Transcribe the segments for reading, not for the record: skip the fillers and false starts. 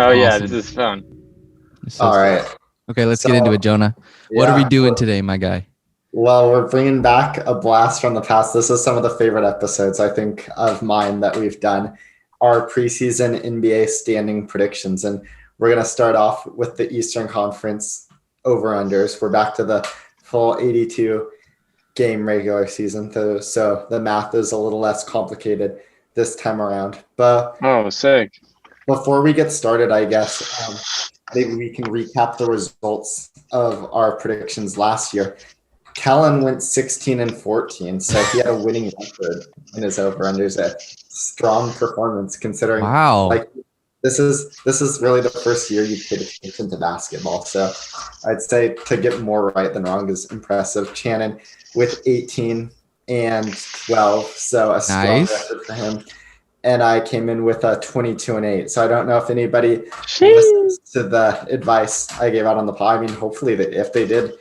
Oh yeah, this Awesome. is fun. So All sick. right. Okay, let's So, get into it, Jonah. What are we yeah. doing today, my guy? Well, we're bringing back a blast from the past. This is some of the favorite episodes, I think, of mine that we've done. Our preseason NBA standing predictions. And we're going to start off with the Eastern Conference over-unders. We're back to the full 82 game regular season. So the math is a little less complicated this time around. But Oh, sick. before we get started, I guess maybe we can recap the results of our predictions last year. Kellan went 16-14, so he had a winning record in his over-unders. A strong performance considering Wow. this is really the first year you've paid attention to basketball. So I'd say to get more right than wrong is impressive. Channon with 18 and 12, so a strong record for him. And I came in with a 22-8. So I don't know if anybody listens to the advice I gave out on the pod. I mean, hopefully if they did,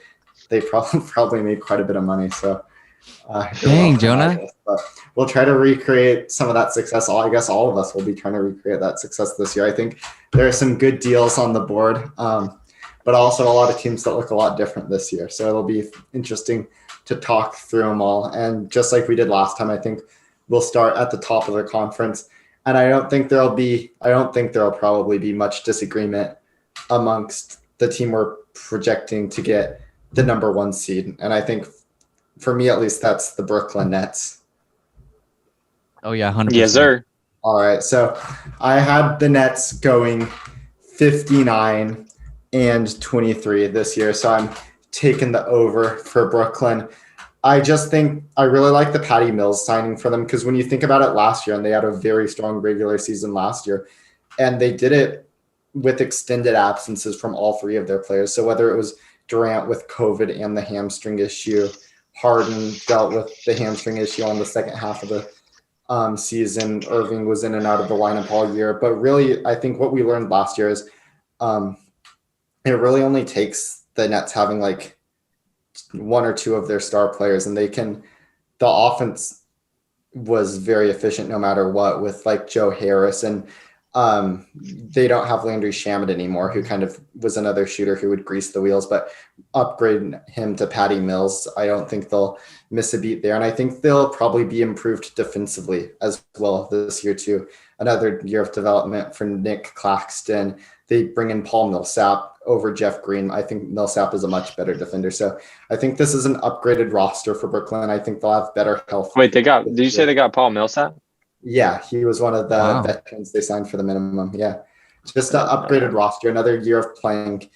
they probably made quite a bit of money. So dang, Jonah. But we'll try to recreate some of that success. I guess all of us will be trying to recreate that success this year. I think there are some good deals on the board, but also a lot of teams that look a lot different this year. So it'll be interesting to talk through them all. And just like we did last time, I think we'll start at the top of the conference. And I don't think there'll probably be much disagreement amongst the team we're projecting to get the number 1 seed. And I think for me, at least, that's the Brooklyn Nets. Oh yeah, 100%. Yes, sir. All right. So I had the Nets going 59-23 this year. So I'm taking the over for Brooklyn. I just think I really like the Patty Mills signing for them because when you think about it last year, and they had a very strong regular season last year, and they did it with extended absences from all 3 of their players. So whether it was Durant with COVID and the hamstring issue, Harden dealt with the hamstring issue on the second half of the season, Irving was in and out of the lineup all year. But really, I think what we learned last year is it really only takes the Nets having like 1 or 2 of their star players, and the offense was very efficient no matter what with like Joe Harris, and they don't have Landry Shamet anymore, who kind of was another shooter who would grease the wheels, but upgrade him to Patty Mills. I don't think they'll miss a beat there. And I think they'll probably be improved defensively as well this year too. Another year of development for Nick Claxton. They bring in Paul Millsap over Jeff Green. I think Millsap is a much better defender. So I think this is an upgraded roster for Brooklyn. I think they'll have better health. Wait, did you say they got Paul Millsap? Yeah, he was one of the veterans they signed for the minimum. Yeah, just an upgraded roster, another year of playing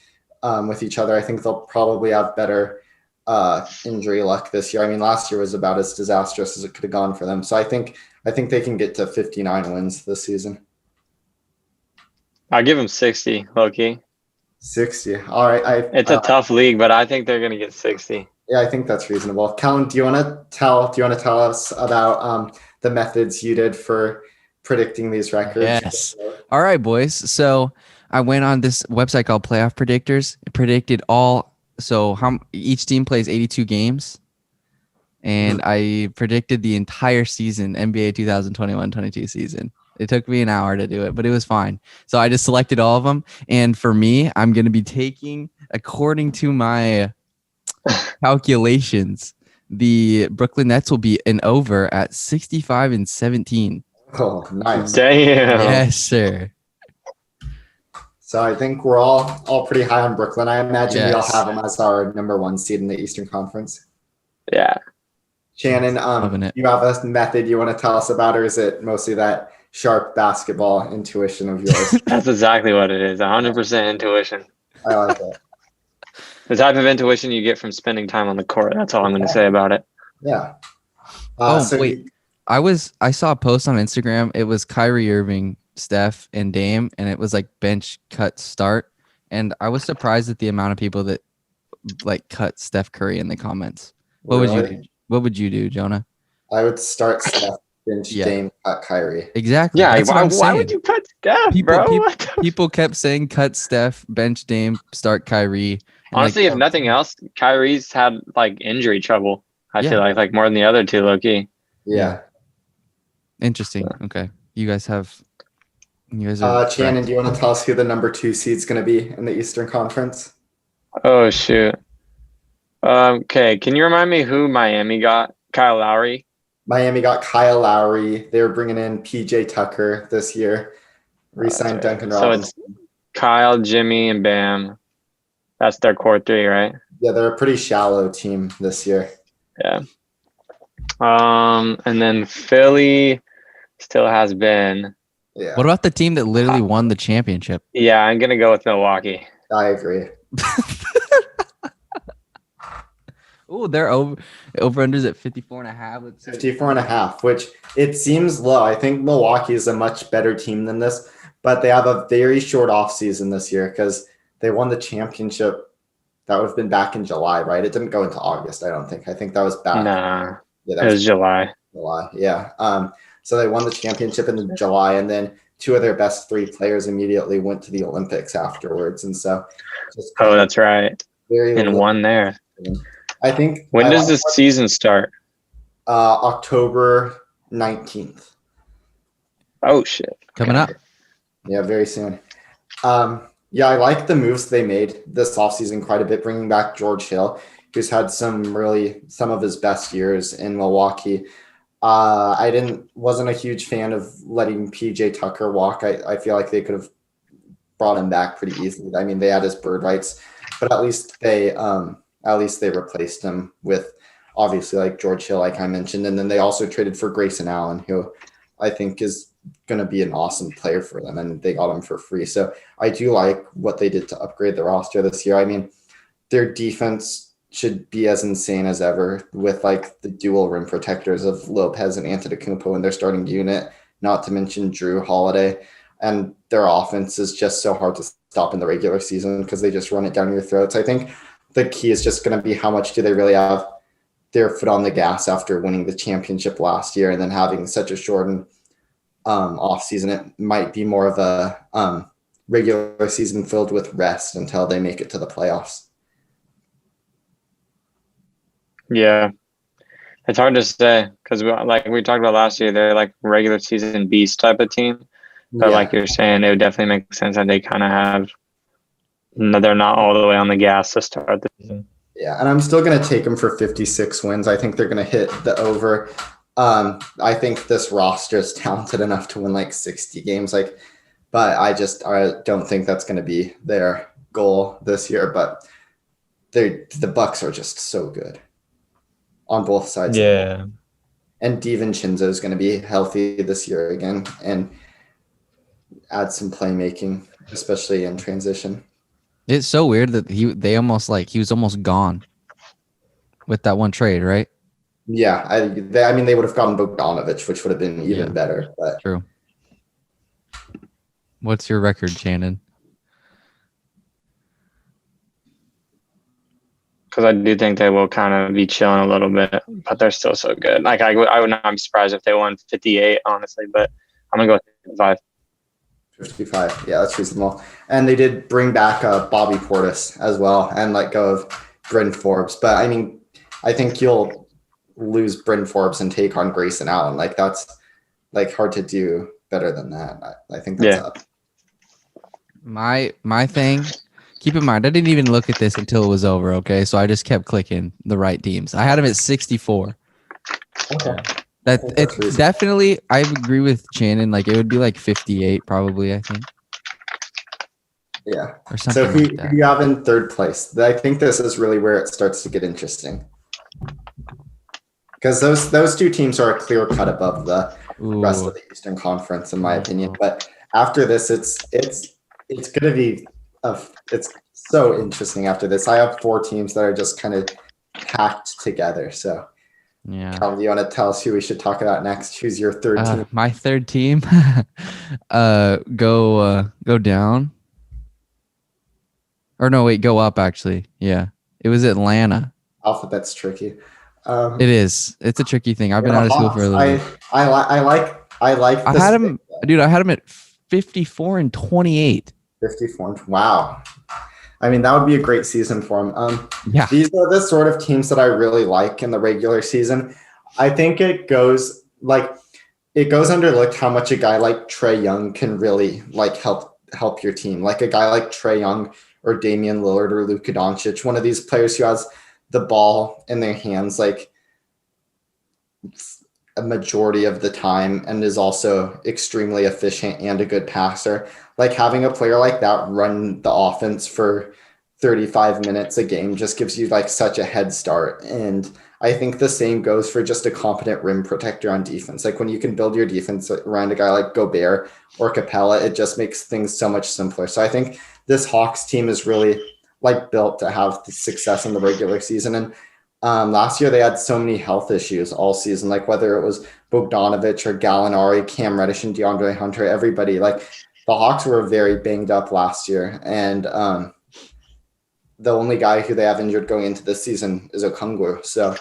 with each other. I think they'll probably have better injury luck this year. I mean, last year was about as disastrous as it could have gone for them. So I think they can get to 59 wins this season. I'll give them 60, low-key. 60. All right. It's a tough league, but I think they're going to get 60. Yeah, I think that's reasonable. Kellan, do you want to tell us about the methods you did for predicting these records? Yes. All right, boys. So I went on this website called Playoff Predictors. It predicted how each team plays 82 games. And I predicted the entire season, NBA 2021-22 season. It took me an hour to do it, but it was fine. So I just selected all of them. And for me, I'm going to be taking, according to my calculations, the Brooklyn Nets will be an over at 65-17. Oh, nice. Damn. Yes, sir. So I think we're all pretty high on Brooklyn. I imagine we all have them as our number 1 seed in the Eastern Conference. Yeah. Channon, you have a method you want to tell us about, or is it mostly that sharp basketball intuition of yours? That's exactly what it is. 100% intuition. I like it. The type of intuition you get from spending time on the court. That's all I'm going to say about it. Yeah. Wait. I saw a post on Instagram. It was Kyrie Irving, Steph, and Dame, and it was like bench cut start. And I was surprised at the amount of people that like cut Steph Curry in the comments. What would you do, Jonah? I would start Steph, bench Dame, cut Kyrie. Exactly. Yeah. Why would you cut Steph, bro? People kept saying cut Steph, bench Dame, start Kyrie. Honestly, if nothing else, Kyrie's had like injury trouble. I feel like more than the other 2, low key. Yeah. Interesting. Okay. You guys have You guys are Channon, correct. do you want to tell us who the number 2 seed's going to be in the Eastern Conference? Oh shoot. Okay, can you remind me who Miami got? Kyle Lowry. Miami got Kyle Lowry. They're bringing in PJ Tucker this year. Re-signed right. Duncan So Robinson. it's Kyle, Jimmy, and Bam. That's their core three, right? Yeah, they're a pretty shallow team this year. Yeah. And then Philly still has been. Yeah, What about the team that literally won the championship? Yeah, I'm gonna go with Milwaukee. I agree. Oh, they're over-unders at 54.5. Let's see. 54.5, which it seems low. I think Milwaukee is a much better team than this, but they have a very short offseason this year because they won the championship. That would have been back in July, right? It didn't go into August, I don't think. I think that was back. Nah, Yeah, it that was July. July. Yeah. So they won the championship in July, and then 2 of their best 3 players immediately went to the Olympics afterwards. And so just Oh, that's right. very And little. one there. I think When does the season start? October 19th. Oh shit. Coming up. Yeah, very soon. Yeah, I like the moves they made this offseason quite a bit, bringing back George Hill, who's had some of his best years in Milwaukee. Wasn't a huge fan of letting PJ Tucker walk. I feel like they could have brought him back pretty easily. I mean, they had his bird rights, but at least they replaced him with obviously like George Hill, like I mentioned, and then they also traded for Grayson Allen, who I think is going to be an awesome player for them, and they got him for free. So I do like what they did to upgrade the roster this year. I mean, their defense should be as insane as ever with like the dual rim protectors of Lopez and Antetokounmpo in their starting unit, not to mention Drew Holiday. And their offense is just so hard to stop in the regular season because they just run it down your throats. I think the key is just going to be how much do they really have their foot on the gas after winning the championship last year and then having such a shortened off season. It might be more of a regular season filled with rest until they make it to the playoffs. Yeah. It's hard to say because like we talked about last year, they're like regular season beast type of team. But like you're saying, it would definitely make sense that they kind of have. No, they're not all the way on the gas to start the season. Yeah, and I'm still going to take them for 56 wins. I think they're going to hit the over. I think this roster is talented enough to win like 60 games. But I don't think that's going to be their goal this year. But the Bucks are just so good on both sides. Yeah. And DiVincenzo is going to be healthy this year again and add some playmaking, especially in transition. It's so weird that he was almost gone with that one trade, right? Yeah, I mean, they would have gotten Bogdanovich, which would have been even better. But true. What's your record, Channon? Because I do think they will kind of be chilling a little bit, but they're still so good. Like I would not be surprised if they won 58, honestly. But I'm gonna go with 55. 55, yeah, that's reasonable. And they did bring back Bobby Portis as well and let go of Bryn Forbes. But I mean, I think you'll lose Bryn Forbes and take on Grayson Allen. Like that's like hard to do better than that. I think that's up. My thing, keep in mind, I didn't even look at this until it was over, okay? So I just kept clicking the right teams. I had them at 64. Okay. It's definitely, I agree with Channon. Like, it would be like 58 probably, I think. Yeah. Or something So who like that. you have in third place? I think this is really where it starts to get interesting. Because those two teams are a clear cut above the rest of the Eastern Conference, in my opinion. But after this, it's going to be it's so interesting after this. I have 4 teams that are just kind of packed together. So, yeah. Kellan, do you want to tell us who we should talk about next? Who's your third team? My third team, go down. Or no, wait, go up actually. Yeah, it was Atlanta. Alphabet's tricky. It is. It's a tricky thing. I've been out of school for a little bit. I like. I had him, dude. I had him at 54 and 28. 54. Wow. I mean, that would be a great season for him. Yeah. These are the sort of teams that I really like in the regular season. I think it goes like it goes underlooked how much a guy like Trae Young can really like help your team. Like a guy like Trae Young or Damian Lillard or Luka Doncic, one of these players who has the ball in their hands like a majority of the time and is also extremely efficient and a good passer. Like having a player like that run the offense for 35 minutes a game just gives you like such a head start. And I think the same goes for just a competent rim protector on defense. Like when you can build your defense around a guy like Gobert or Capella, it just makes things so much simpler. So I think this Hawks team is really like built to have the success in the regular season. And last year they had so many health issues all season, like whether it was Bogdanovich or Gallinari, Cam Reddish, and DeAndre Hunter, everybody. Like the Hawks were very banged up last year. And the only guy who they have injured going into this season is Okongwu. So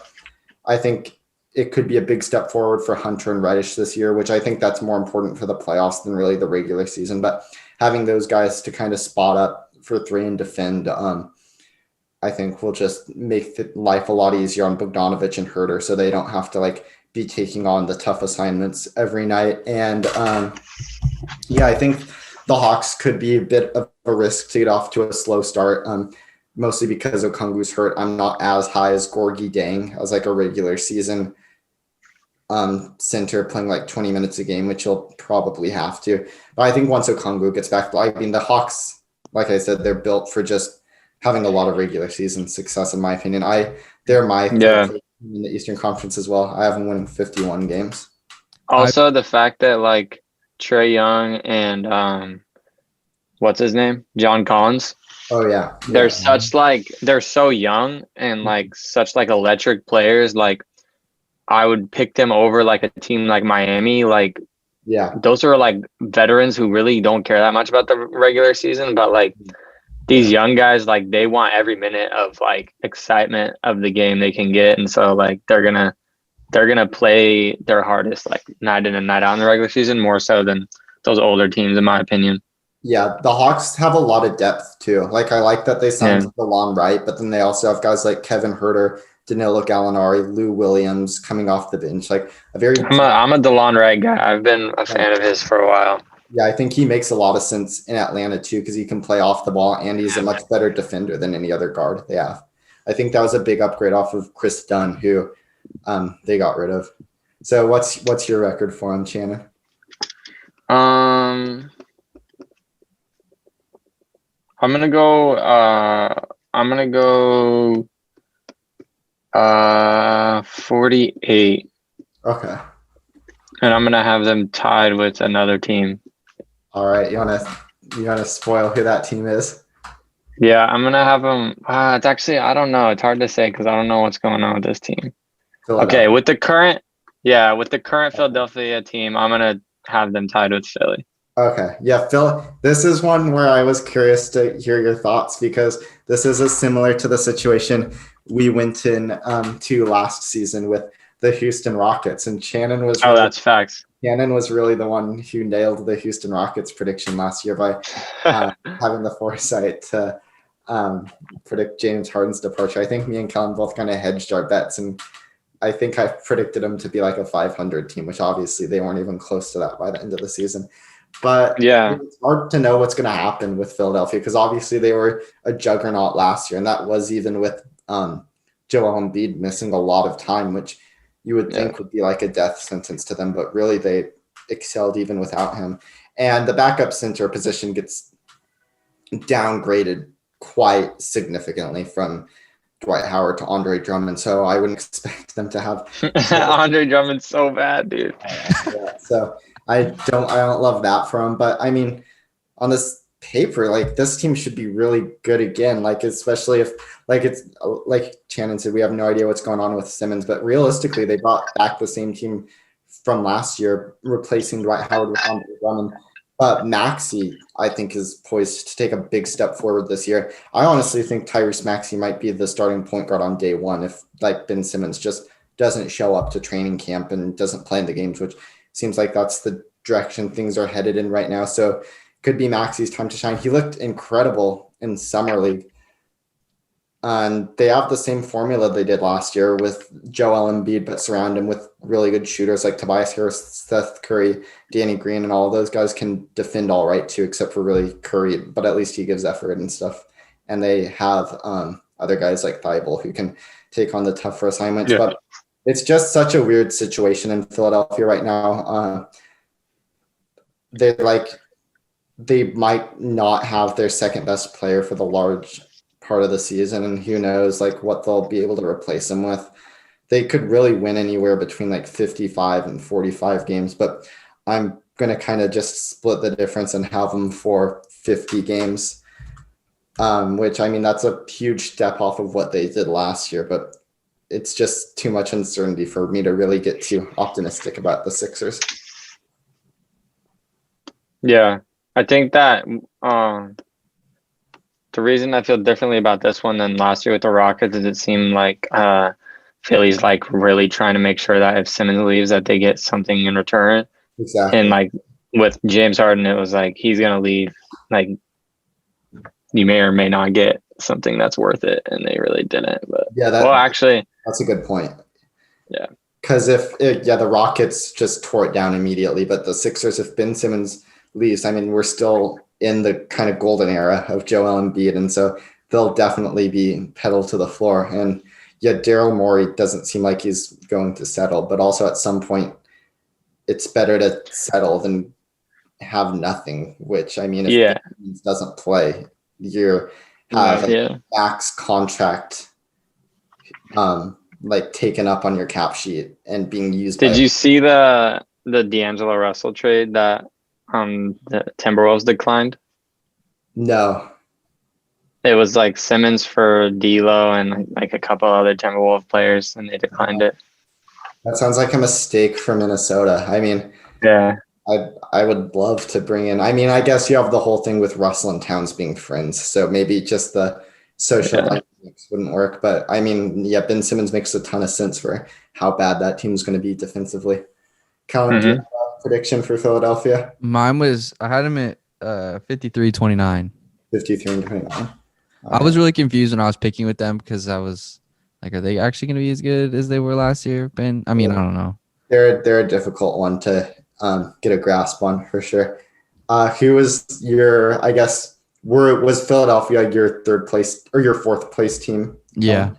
I think it could be a big step forward for Hunter and Reddish this year, which I think that's more important for the playoffs than really the regular season. But having those guys to kind of spot up for three and defend, I think will just make life a lot easier on Bogdanovich and Herter, so they don't have to like be taking on the tough assignments every night. And yeah, I think the Hawks could be a bit of a risk to get off to a slow start. Mostly because Okongwu's hurt. I'm not as high as Gorgie Dang as like a regular season center playing like 20 minutes a game, which he'll probably have to. But I think once Okongwu gets back, I mean, the Hawks, like I said, they're built for just having a lot of regular season success, in my opinion. They're my favorite team in the Eastern Conference as well. I have them winning 51 games. Also, the fact that like Trae Young and what's his name? John Collins. Oh yeah. They're such like they're so young and like such like electric players. Like I would pick them over like a team like Miami. Like those are like veterans who really don't care that much about the regular season, but like these young guys, like they want every minute of like excitement of the game they can get, and so like they're gonna play their hardest like night in and night out in the regular season, more so than those older teams, in my opinion. Yeah, the Hawks have a lot of depth too. Like I like that they signed DeLon Wright, but then they also have guys like Kevin Herter, Danilo Gallinari, Lou Williams coming off the bench. Like a very I'm a DeLon Wright guy. I've been a fan of his for a while. Yeah, I think he makes a lot of sense in Atlanta too because he can play off the ball and he's a much better defender than any other guard they have. I think that was a big upgrade off of Chris Dunn, who they got rid of. So what's your record for him, Channon? I'm gonna go 48. Okay. And I'm gonna have them tied with another team. All right, you wanna spoil who that team is? Yeah, I'm gonna have them. It's actually, I don't know. It's hard to say because I don't know what's going on with this team. Okay, with the current Philadelphia team, I'm gonna have them tied with Philly. Okay. Yeah, Phil, this is one where I was curious to hear your thoughts because this is similar to the situation we went in to last season with the Houston Rockets, and Channon was that's facts. Channon was really the one who nailed the Houston Rockets prediction last year by having the foresight to predict James Harden's departure. I think me and Kellan both kind of hedged our bets, and I think I predicted them to be like a 500 team, which obviously they weren't even close to that by the end of the season. But yeah, it's hard to know what's going to happen with Philadelphia because obviously they were a juggernaut last year, and that was even with Joel Embiid missing a lot of time, which you would think would be like a death sentence to them, but really they excelled even without him. And the backup center position gets downgraded quite significantly from Dwight Howard to Andre Drummond, so I wouldn't expect them to have Andre Drummond's so bad, dude. So I don't love that for him, but I mean, on this paper, like this team should be really good again. Like especially if it's like Channon said, we have no idea what's going on with Simmons, but realistically, they brought back the same team from last year, replacing Dwight Howard with Andre Drummond. But Maxey, I think, is poised to take a big step forward this year. I honestly think Tyrese Maxey might be the starting point guard on day one if like Ben Simmons just doesn't show up to training camp and doesn't play in the games, which seems like that's the direction things are headed in right now. So could be Maxey's time to shine. He looked incredible in Summer League. And they have the same formula they did last year with Joel Embiid, but surround him with really good shooters like Tobias Harris, Seth Curry, Danny Green, and all of those guys can defend all right too, except for really Curry, but at least he gives effort and stuff. And they have other guys like Thibault who can take on the tougher assignments. Yeah. But it's just such a weird situation in Philadelphia right now. They might not have their second best player for the large part of the season, and who knows like what they'll be able to replace him with. They could really win anywhere between like 55 and 45 games, but I'm going to kind of just split the difference and have them for 50 games, which I mean, that's a huge step off of what they did last year, but it's just too much uncertainty for me to really get too optimistic about the Sixers. Yeah, I think that the reason I feel differently about this one than last year with the Rockets is it seemed like Philly's like really trying to make sure that if Simmons leaves that they get something in return. Exactly. And like with James Harden, it was like he's gonna leave. Like you may or may not get something that's worth it, and they really didn't. But yeah, actually, that's a good point. Yeah. Because the Rockets just tore it down immediately, but the Sixers, if Ben Simmons leaves, I mean, we're still in the kind of golden era of Joel Embiid, and so they'll definitely be pedal to the floor. And yeah, Daryl Morey doesn't seem like he's going to settle, but also at some point, it's better to settle than have nothing. Which I mean, if Ben Simmons doesn't play, you have a max contract, like taken up on your cap sheet and being used. Did you see the D'Angelo Russell trade that the Timberwolves declined? No. It was like Simmons for D'Lo and like a couple other Timberwolves players, and they declined it. That sounds like a mistake for Minnesota. I mean, yeah, I would love to bring in. I mean, I guess you have the whole thing with Russell and Towns being friends, so maybe just the social dynamics wouldn't work. But I mean, yeah, Ben Simmons makes a ton of sense for how bad that team's going to be defensively. Kellan, do you have a prediction for Philadelphia? Mine was I had him at 53-29. 53-29. I was really confused when I was picking with them because I was like, are they actually going to be as good as they were last year, Ben? I mean, I don't know. They're a difficult one to get a grasp on for sure. Who was your, I guess, was Philadelphia your third place or your fourth place team? Yeah.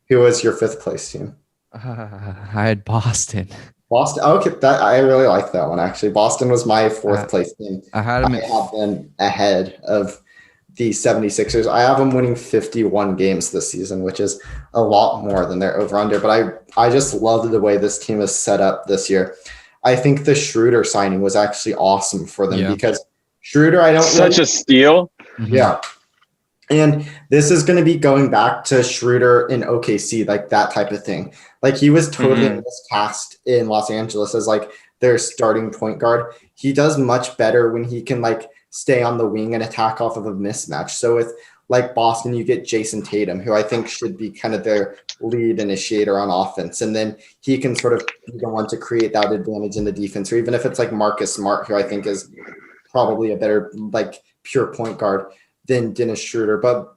Who was your fifth place team? I had Boston. Boston. Okay, that I really like that one actually. Boston was my fourth place team. I had them ahead of the 76ers. I have them winning 51 games this season, which is a lot more than their over-under. But I just love the way this team is set up this year. I think the Schroeder signing was actually awesome for them because Schroeder, such a steal. Yeah. And this is going to be going back to Schroeder in OKC, like that type of thing. Like he was totally miscast in Los Angeles as like their starting point guard. He does much better when he can like stay on the wing and attack off of a mismatch. So with like Boston, you get Jason Tatum, who I think should be kind of their lead initiator on offense. And then he can sort of be the one to create that advantage in the defense, or even if it's like Marcus Smart, who I think is probably a better like pure point guard than Dennis Schroeder. But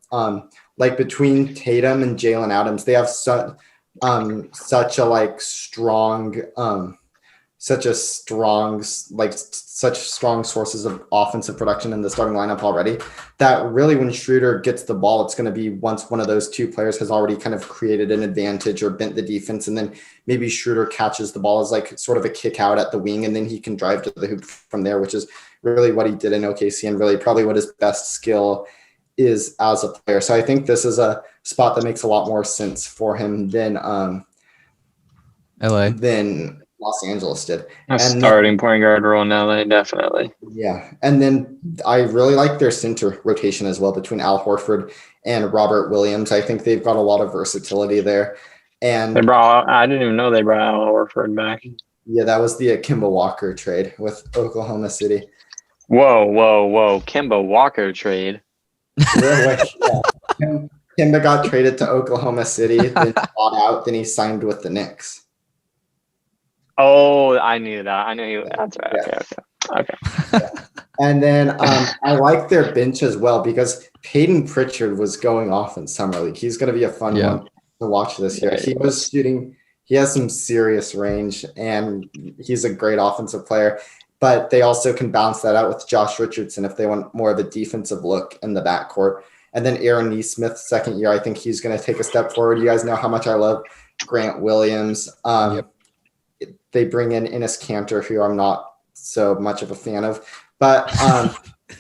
like between Tatum and Jalen Adams, they have such a like such strong sources of offensive production in the starting lineup already that really when Schroeder gets the ball, it's going to be once one of those two players has already kind of created an advantage or bent the defense. And then maybe Schroeder catches the ball as like sort of a kick out at the wing, and then he can drive to the hoop from there, which is really what he did in OKC and really probably what his best skill is as a player. So I think this is a spot that makes a lot more sense for him than LA. Than Los Angeles did. Starting point guard role in LA, definitely. Yeah. And then I really like their center rotation as well between Al Horford and Robert Williams. I think they've got a lot of versatility there. And I didn't even know they brought Al Horford back. Yeah, that was the Kemba Walker trade with Oklahoma City. Whoa. Kemba Walker trade. Yeah. Kemba got traded to Oklahoma City, then bought out, then he signed with the Knicks. Oh, I knew that. I knew he. That's right. Yeah. Okay. Yeah. And then I like their bench as well because Peyton Pritchard was going off in summer league. He's going to be a fun one to watch this year. He was shooting. He has some serious range, and he's a great offensive player. But they also can balance that out with Josh Richardson if they want more of a defensive look in the backcourt. And then Aaron Nesmith, second year, I think he's going to take a step forward. You guys know how much I love Grant Williams. They bring in Enes Kanter, who I'm not so much of a fan of. But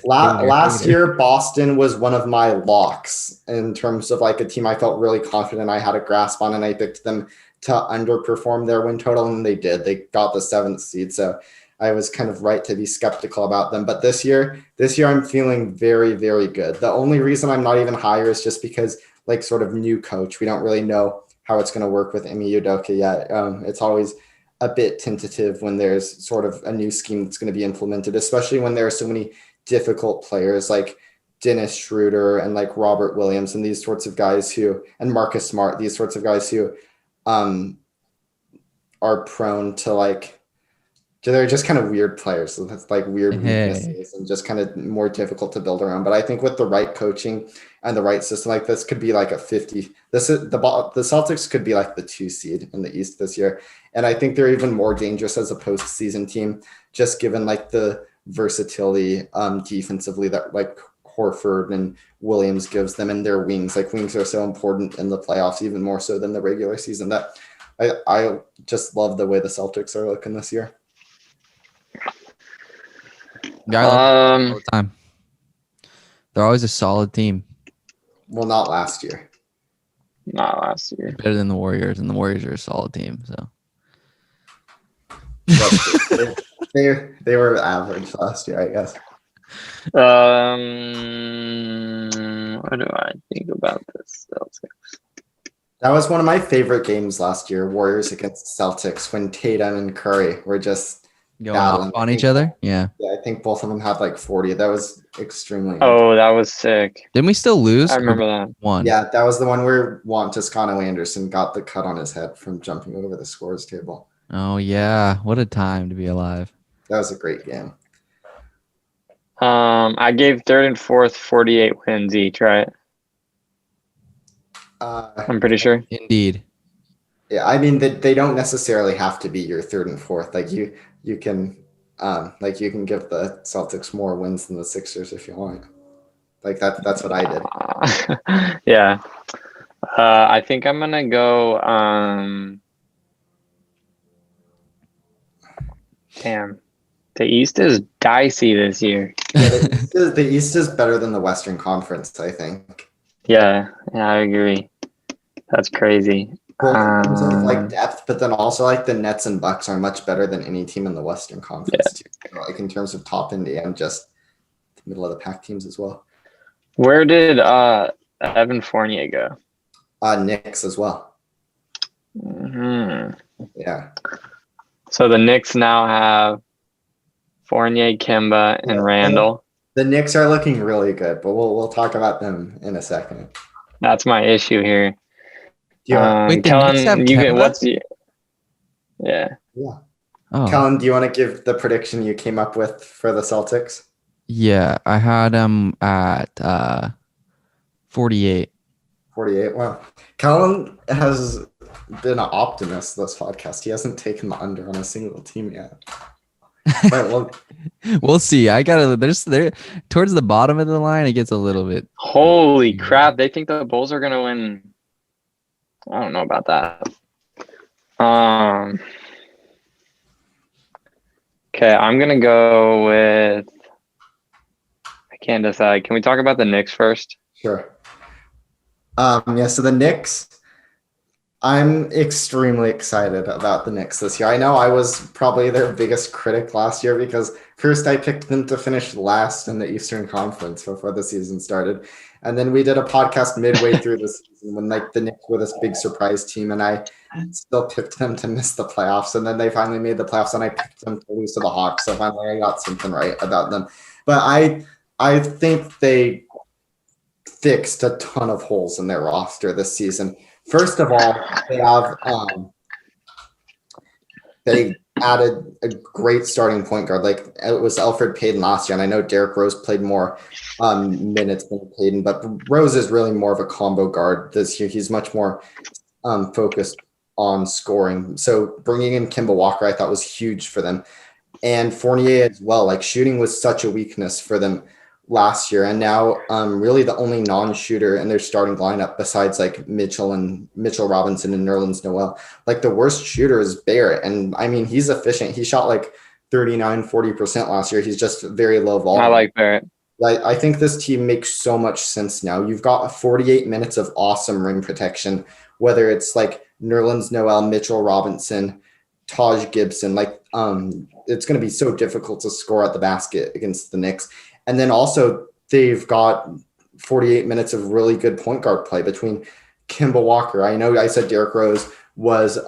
last year, Boston was one of my locks in terms of like a team I felt really confident I had a grasp on, and I picked them to underperform their win total, and they did. They got the 7th seed, so I was kind of right to be skeptical about them. But this year I'm feeling very, very good. The only reason I'm not even higher is just because, like, sort of new coach. We don't really know how it's going to work with Ime Udoka yet. It's always a bit tentative when there's sort of a new scheme that's going to be implemented, especially when there are so many difficult players like Dennis Schroeder and like Robert Williams and these sorts of guys and Marcus Smart, these sorts of guys who are prone to they're just kind of weird players. So that's like weird weaknesses and just kind of more difficult to build around. But I think with the right coaching and the right system, like this could be like a 50. The Celtics could be like the 2 seed in the East this year. And I think they're even more dangerous as a postseason team, just given like the versatility defensively that like Horford and Williams gives them and their wings. Like wings are so important in the playoffs, even more so than the regular season. That I just love the way the Celtics are looking this year. Yeah, I love them all the time. They're always a solid team. Well, not last year. Not last year. Better than the Warriors, and the Warriors are a solid team. So they were average last year, I guess. What do I think about this Celtics? That was one of my favorite games last year, Warriors against Celtics, when Tatum and Curry were just going off on each other. Yeah, I think both of them had like 40. That was extremely that was sick. Didn't we still lose? I remember that one. Yeah, that was the one where Juan Toscano Anderson got the cut on his head from jumping over the scores table. Oh yeah, what a time to be alive. That was a great game. I gave third and fourth 48 wins each, right? I'm pretty sure. Indeed. Yeah, I mean they don't necessarily have to be your third and fourth. Like you can you can give the Celtics more wins than the Sixers if you want. Like that's what I did. Yeah. I think I'm gonna go damn. The East is dicey this year. Yeah, the East is better than the Western Conference, I think. Yeah, I agree. That's crazy. Both in terms of like depth, but then also like the Nets and Bucks are much better than any team in the Western Conference too. Like in terms of top end and just the middle of the pack teams as well. Where did Evan Fournier go? Knicks as well. Mm-hmm. Yeah. So the Knicks now have Fournier, Kemba, and Randall. The Knicks are looking really good, but we'll talk about them in a second. That's my issue here. Wait, the Knicks have Kemba? Yeah. Oh. Kellan, do you want to give the prediction you came up with for the Celtics? Yeah, I had him at 48. 48. Well, Kellan has been an optimist this podcast. He hasn't taken the under on a single team yet. But we'll see. I gotta. There's there towards the bottom of the line. It gets a little bit. Holy crap! They think the Bulls are gonna win. I don't know about that. Okay, I'm gonna go with. I can't decide. Can we talk about the Knicks first? Sure. Yeah. So the Knicks. I'm extremely excited about the Knicks this year. I know I was probably their biggest critic last year because first I picked them to finish last in the Eastern Conference before the season started. And then we did a podcast midway through the season when like the Knicks were this big surprise team and I still picked them to miss the playoffs. And then they finally made the playoffs and I picked them to lose to the Hawks. So finally I got something right about them. But I think they fixed a ton of holes in their roster this season. First of all, they have added a great starting point guard. Like it was Elfrid Payton last year, and I know Derrick Rose played more minutes than Payton, but Rose is really more of a combo guard this year. He's much more focused on scoring. So bringing in Kemba Walker, I thought was huge for them, and Fournier as well. Like shooting was such a weakness for them last year, and now really the only non-shooter in their starting lineup besides like Mitchell Robinson and Nerlens Noel. Like the worst shooter is Barrett, and I mean he's efficient. He shot like 39-40% last year. He's just very low volume. I like Barrett. Like I think this team makes so much sense now. You've got 48 minutes of awesome rim protection, whether it's like Nerlens Noel, Mitchell Robinson, Taj Gibson. Like it's going to be so difficult to score at the basket against the Knicks. And then also they've got 48 minutes of really good point guard play between Kemba Walker. I know I said Derrick Rose was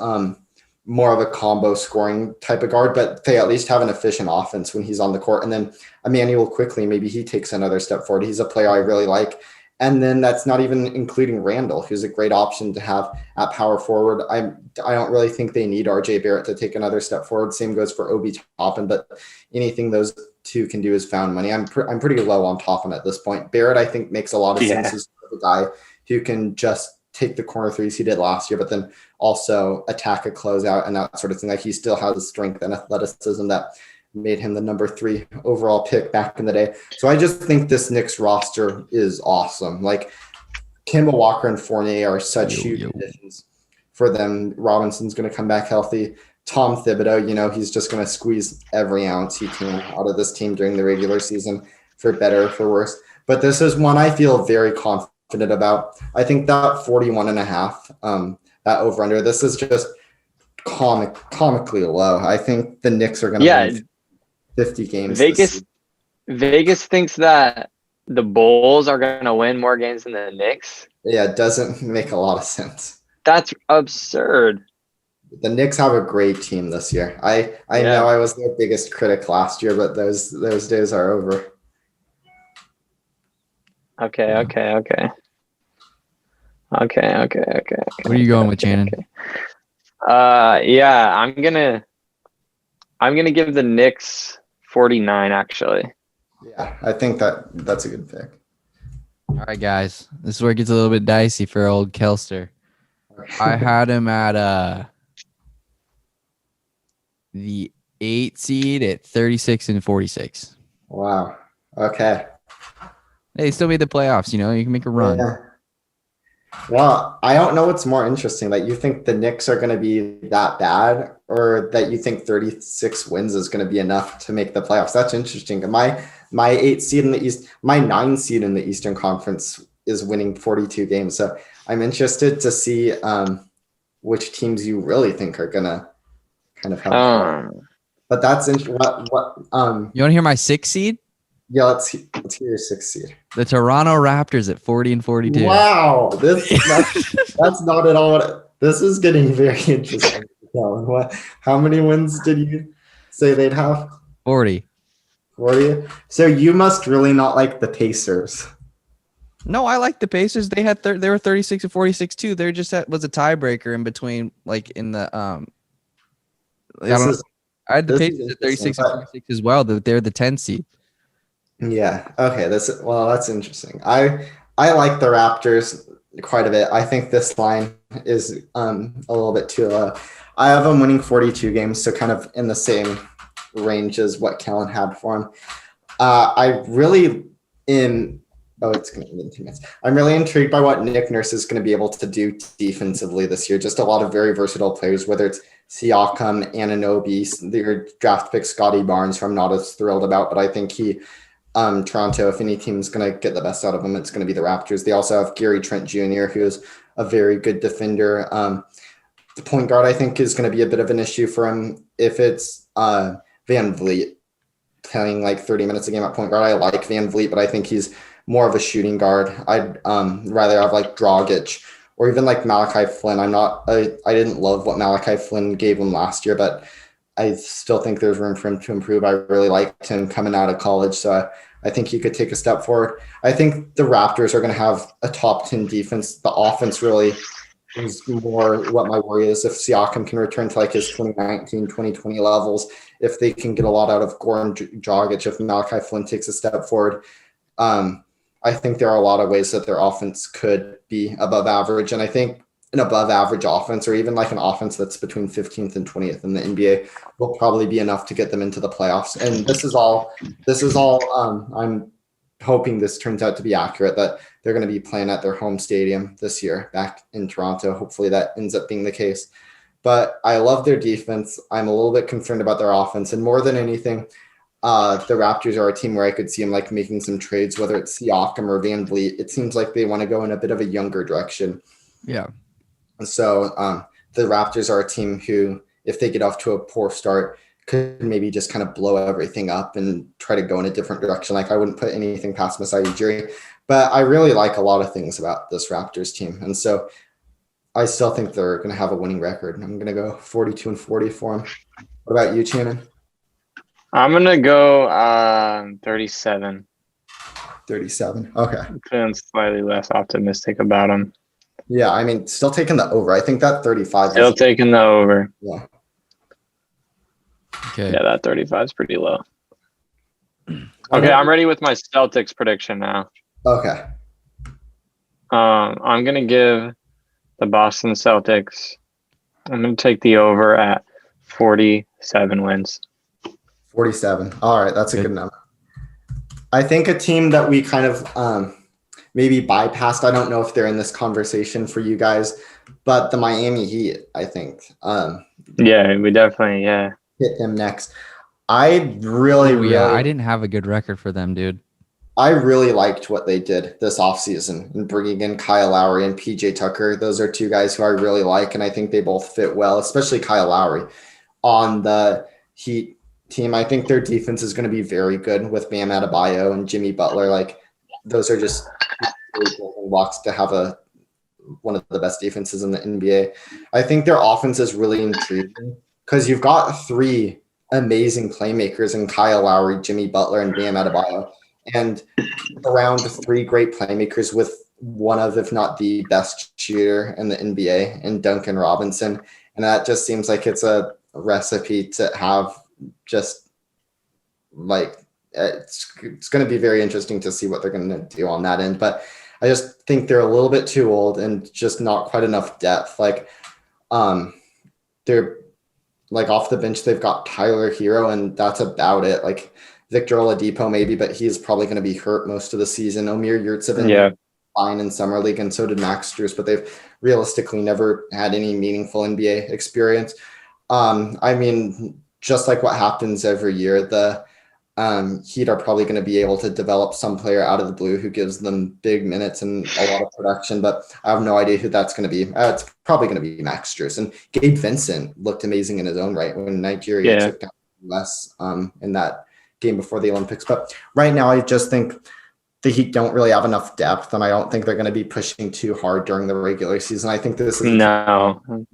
more of a combo scoring type of guard, but they at least have an efficient offense when he's on the court. And then Emmanuel quickly, maybe he takes another step forward. He's a player I really like. And then that's not even including Randall, who's a great option to have at power forward. I don't really think they need RJ Barrett to take another step forward. Same goes for Obi Toppin, but anything those two can do is found money. I'm pretty low on Toppin at this point. Barrett, I think, makes a lot of sense. He's the guy who can just take the corner threes he did last year, but then also attack a closeout and that sort of thing. Like he still has the strength and athleticism that made him the number 3 overall pick back in the day. So I just think this Knicks roster is awesome. Like Kemba Walker and Fournier are such huge additions for them. Robinson's going to come back healthy. Tom Thibodeau, he's just going to squeeze every ounce he can out of this team during the regular season, for better or for worse. But this is one I feel very confident about. I think that 41.5, that over under, this is just comically low. I think the Knicks are going to win 50 games. Vegas thinks that the Bulls are going to win more games than the Knicks. Yeah, it doesn't make a lot of sense. That's absurd. The Knicks have a great team this year. I know I was their biggest critic last year, but those days are over. Okay. What are you going with, Channon? Yeah, I'm gonna give the Knicks 49 actually. Yeah, I think that's a good pick. All right, guys. This is where it gets a little bit dicey for old Kelster. I had him at the 8 seed at 36 and 46. Wow. Okay. Hey, he still made the playoffs. You can make a run. Yeah. Well, I don't know what's more interesting, that you think the Knicks are going to be that bad, or that you think 36 wins is going to be enough to make the playoffs. That's interesting. My 8 seed in the East, my 9 seed in the Eastern Conference is winning 42 games. So I'm interested to see which teams you really think are going to kind of have. But that's interesting. You want to hear my 6 seed? Yeah, let's hear your 6 seed. The Toronto Raptors at 40 and 42. Wow, that's not at all. This is getting very interesting. How many wins did you say they'd have? 40. 40. So you must really not like the Pacers. No, I like the Pacers. They were 36 and 46 too. There just was a tiebreaker in between, like in the I had the Pacers at 36 and 46 as well. They're the 10 seed. Yeah. Okay. That's interesting. I like the Raptors quite a bit. I think this line is a little bit too low. I have them winning 42 games, so kind of in the same range as what Kellan had for him. It's going to be in 2 minutes. I'm really intrigued by what Nick Nurse is going to be able to do defensively this year. Just a lot of very versatile players, whether it's Siakam, Anunoby, their draft pick Scotty Barnes, who I'm not as thrilled about, but I think Toronto, if any team's going to get the best out of them, it's going to be the Raptors. They also have Gary Trent Jr., who is a very good defender. The point guard, I think, is going to be a bit of an issue for him. If it's Van Vliet playing like 30 minutes a game at point guard, I like Van Vliet, but I think he's more of a shooting guard. I'd rather have like Dragic or even like Malachi Flynn. I didn't love what Malachi Flynn gave him last year, but I still think there's room for him to improve. I really liked him coming out of college, so I think he could take a step forward. I think the Raptors are going to have a top 10 defense. The offense really is more what my worry is. If Siakam can return to like his 2019, 2020 levels, if they can get a lot out of Goran Dragic, if Malachi Flynn takes a step forward, I think there are a lot of ways that their offense could be above average. And I think an above average offense, or even like an offense that's between 15th and 20th in the NBA, will probably be enough to get them into the playoffs. And this is all I'm hoping this turns out to be accurate, that they're going to be playing at their home stadium this year back in Toronto. Hopefully that ends up being the case. But I love their defense. I'm a little bit concerned about their offense. And more than anything, the Raptors are a team where I could see them like making some trades, whether it's Siakam or Van Vliet. It seems like they want to go in a bit of a younger direction. Yeah. So the Raptors are a team who, if they get off to a poor start, could maybe just kind of blow everything up and try to go in a different direction. Like I wouldn't put anything past Masai Ujiri, but I really like a lot of things about this Raptors team. And so I still think they're going to have a winning record. I'm going to go 42-40 for them. What about you, Channon? I'm going to go 37. 37. Okay. I'm feeling slightly less optimistic about them. Yeah, I mean, still taking the over. I think that 35 Still taking the over. Yeah. Okay. Yeah, that 35 is pretty low. Okay, I'm ready with my Celtics prediction now. Okay. I'm going to give the Boston Celtics, I'm going to take the over at 47 wins. 47. All right, that's a good number. I think a team that we kind of maybe bypassed, I don't know if they're in this conversation for you guys, but the Miami Heat, I think. Yeah, we definitely, hit them next. I really I didn't have a good record for them, dude. I really liked what they did this offseason and bringing in Kyle Lowry and PJ Tucker. Those are two guys who I really like, and I think they both fit well, especially Kyle Lowry on the Heat team. I think their defense is going to be very good with Bam Adebayo and Jimmy Butler. Like those are just blocks to have one of the best defenses in the NBA. I think their offense is really intriguing because you've got three amazing playmakers in Kyle Lowry, Jimmy Butler, and Bam Adebayo, and around three great playmakers with one of, if not the best shooter in the NBA, in Duncan Robinson. And that just seems like it's a recipe to have just like it's going to be very interesting to see what they're going to do on that end. But I just think they're a little bit too old and just not quite enough depth. Like they're like off the bench, they've got Tyler Hero, and that's about it. Like Victor Oladipo maybe, but he's probably going to be hurt most of the season. Omir Yurtseven fine in summer league, and so did Max Strus, but they've realistically never had any meaningful NBA experience. I mean, just like what happens every year, the Heat are probably going to be able to develop some player out of the blue who gives them big minutes and a lot of production, but I have no idea who that's going to be. It's probably going to be Max Strus. And Gabe Vincent looked amazing in his own right when Nigeria took down less in that game before the Olympics. But right now, I just think the Heat don't really have enough depth, and I don't think they're going to be pushing too hard during the regular season. I think this is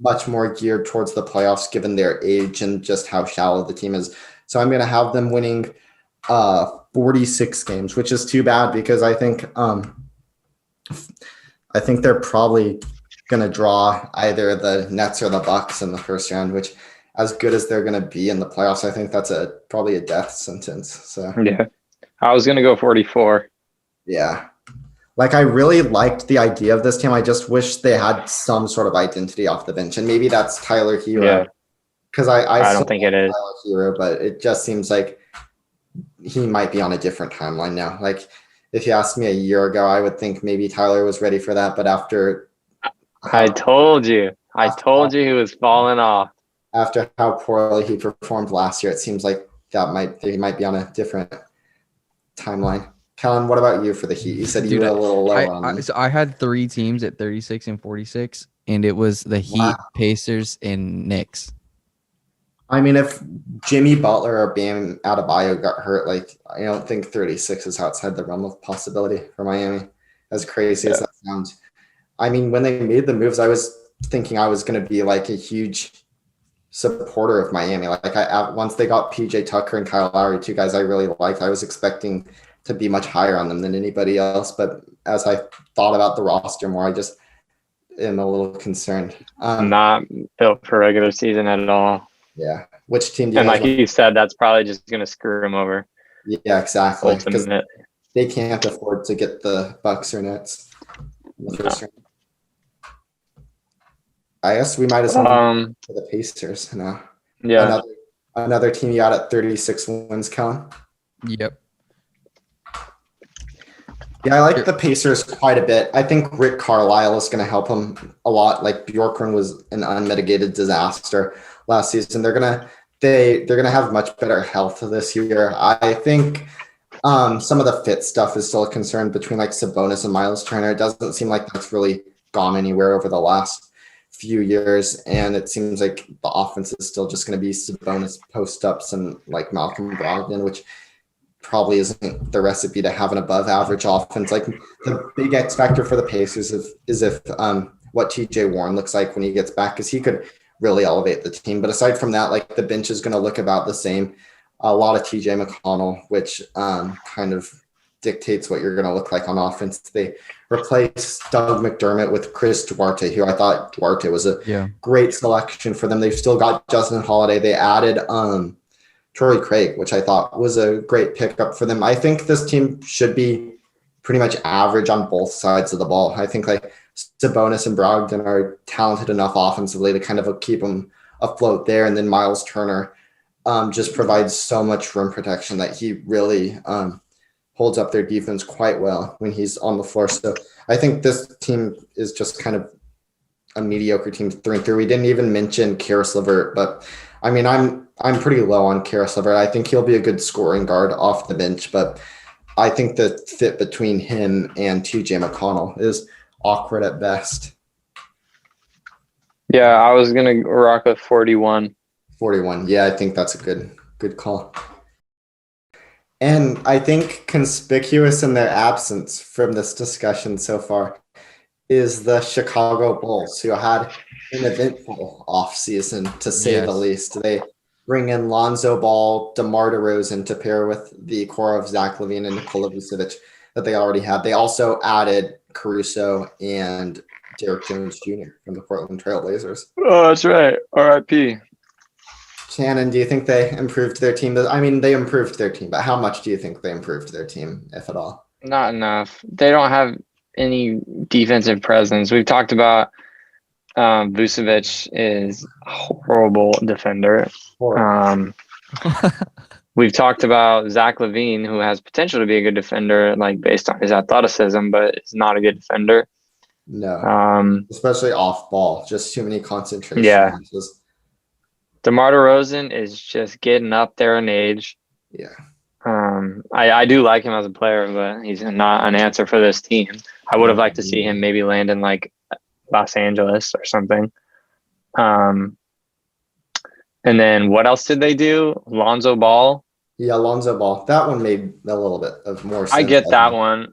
much more geared towards the playoffs given their age and just how shallow the team is. So I'm going to have them winning 46 games, which is too bad because I think they're probably going to draw either the Nets or the Bucks in the first round, which as good as they're going to be in the playoffs, I think that's probably a death sentence. So yeah, I was going to go 44. Yeah. Like I really liked the idea of this team. I just wish they had some sort of identity off the bench, and maybe that's Tyler Hero. Yeah. Because I don't think it is Tyler Hero, but it just seems like he might be on a different timeline now. Like if you asked me a year ago, I would think maybe Tyler was ready for that. But after I told you he was falling off. After how poorly he performed last year, it seems like he might be on a different timeline. Kellan, what about you for the Heat? You said you were a little low on them. So I had three teams at 36 and 46, and it was the Heat, Pacers, and Knicks. I mean, if Jimmy Butler or Bam Adebayo got hurt, like I don't think 36 is outside the realm of possibility for Miami. As crazy as that sounds. I mean, when they made the moves, I was thinking I was going to be like a huge supporter of Miami. Like once they got PJ Tucker and Kyle Lowry, two guys I really liked, I was expecting to be much higher on them than anybody else. But as I thought about the roster more, am a little concerned. Not built for regular season at all. Yeah. Which team do you And guys like you said, that's probably just going to screw him over. Yeah, exactly. Because Ultimate. they can't afford to get the Bucks or Nets in the first round. I guess we might as well to the Pacers now. Yeah. Another team you got at 36 wins, Kellan. Yep. Yeah, I like the Pacers quite a bit. I think Rick Carlisle is going to help them a lot. Like Bjorkgren was an unmitigated disaster last season. They're gonna have much better health this year. I think some of the fit stuff is still a concern between like Sabonis and Miles Turner. It doesn't seem like that's really gone anywhere over the last few years, and it seems like the offense is still just going to be Sabonis post-ups and like Malcolm Brogdon, which probably isn't the recipe to have an above-average offense. Like the big X factor for the Pacers is if what TJ Warren looks like when he gets back, because he could really elevate the team. But aside from that, like the bench is going to look about the same. A lot of TJ McConnell, which kind of dictates what you're going to look like on offense. They replaced Doug McDermott with Chris Duarte, who I thought Duarte was a great selection for them. They've still got Justin Holiday. They added Torrey Craig, which I thought was a great pickup for them. I think this team should be pretty much average on both sides of the ball. I think like Sabonis and Brogdon are talented enough offensively to kind of keep them afloat there. And then Miles Turner just provides so much rim protection that he really holds up their defense quite well when he's on the floor. So I think this team is just kind of a mediocre team through and through. We didn't even mention Karis LeVert, but I mean, I'm pretty low on Karis LeVert. I think he'll be a good scoring guard off the bench, but I think the fit between him and TJ McConnell is awkward at best. Yeah, I was going to rock with 41. 41. Yeah, I think that's a good call. And I think conspicuous in their absence from this discussion so far is the Chicago Bulls, who had an eventful offseason, to say the least. They bring in Lonzo Ball, DeMar DeRozan to pair with the core of Zach LaVine and Nikola Vucevic that they already had. They also added Caruso and Derrick Jones Jr. from the Portland Trail Blazers. Oh, that's right. R.I.P. Channon, do you think they improved their team? I mean, they improved their team, but how much do you think they improved their team, if at all? Not enough. They don't have any defensive presence. We've talked about Vucevic is a horrible defender. We've talked about Zach LaVine, who has potential to be a good defender, like based on his athleticism, but is not a good defender. No, especially off ball, just too many concentration. Yeah. DeMar DeRozan is just getting up there in age. Yeah. I do like him as a player, but he's not an answer for this team. I would have liked to see him maybe land in like Los Angeles or something. And then what else did they do? Lonzo Ball. Yeah, Lonzo Ball. That one made a little bit of more sense. I get that one.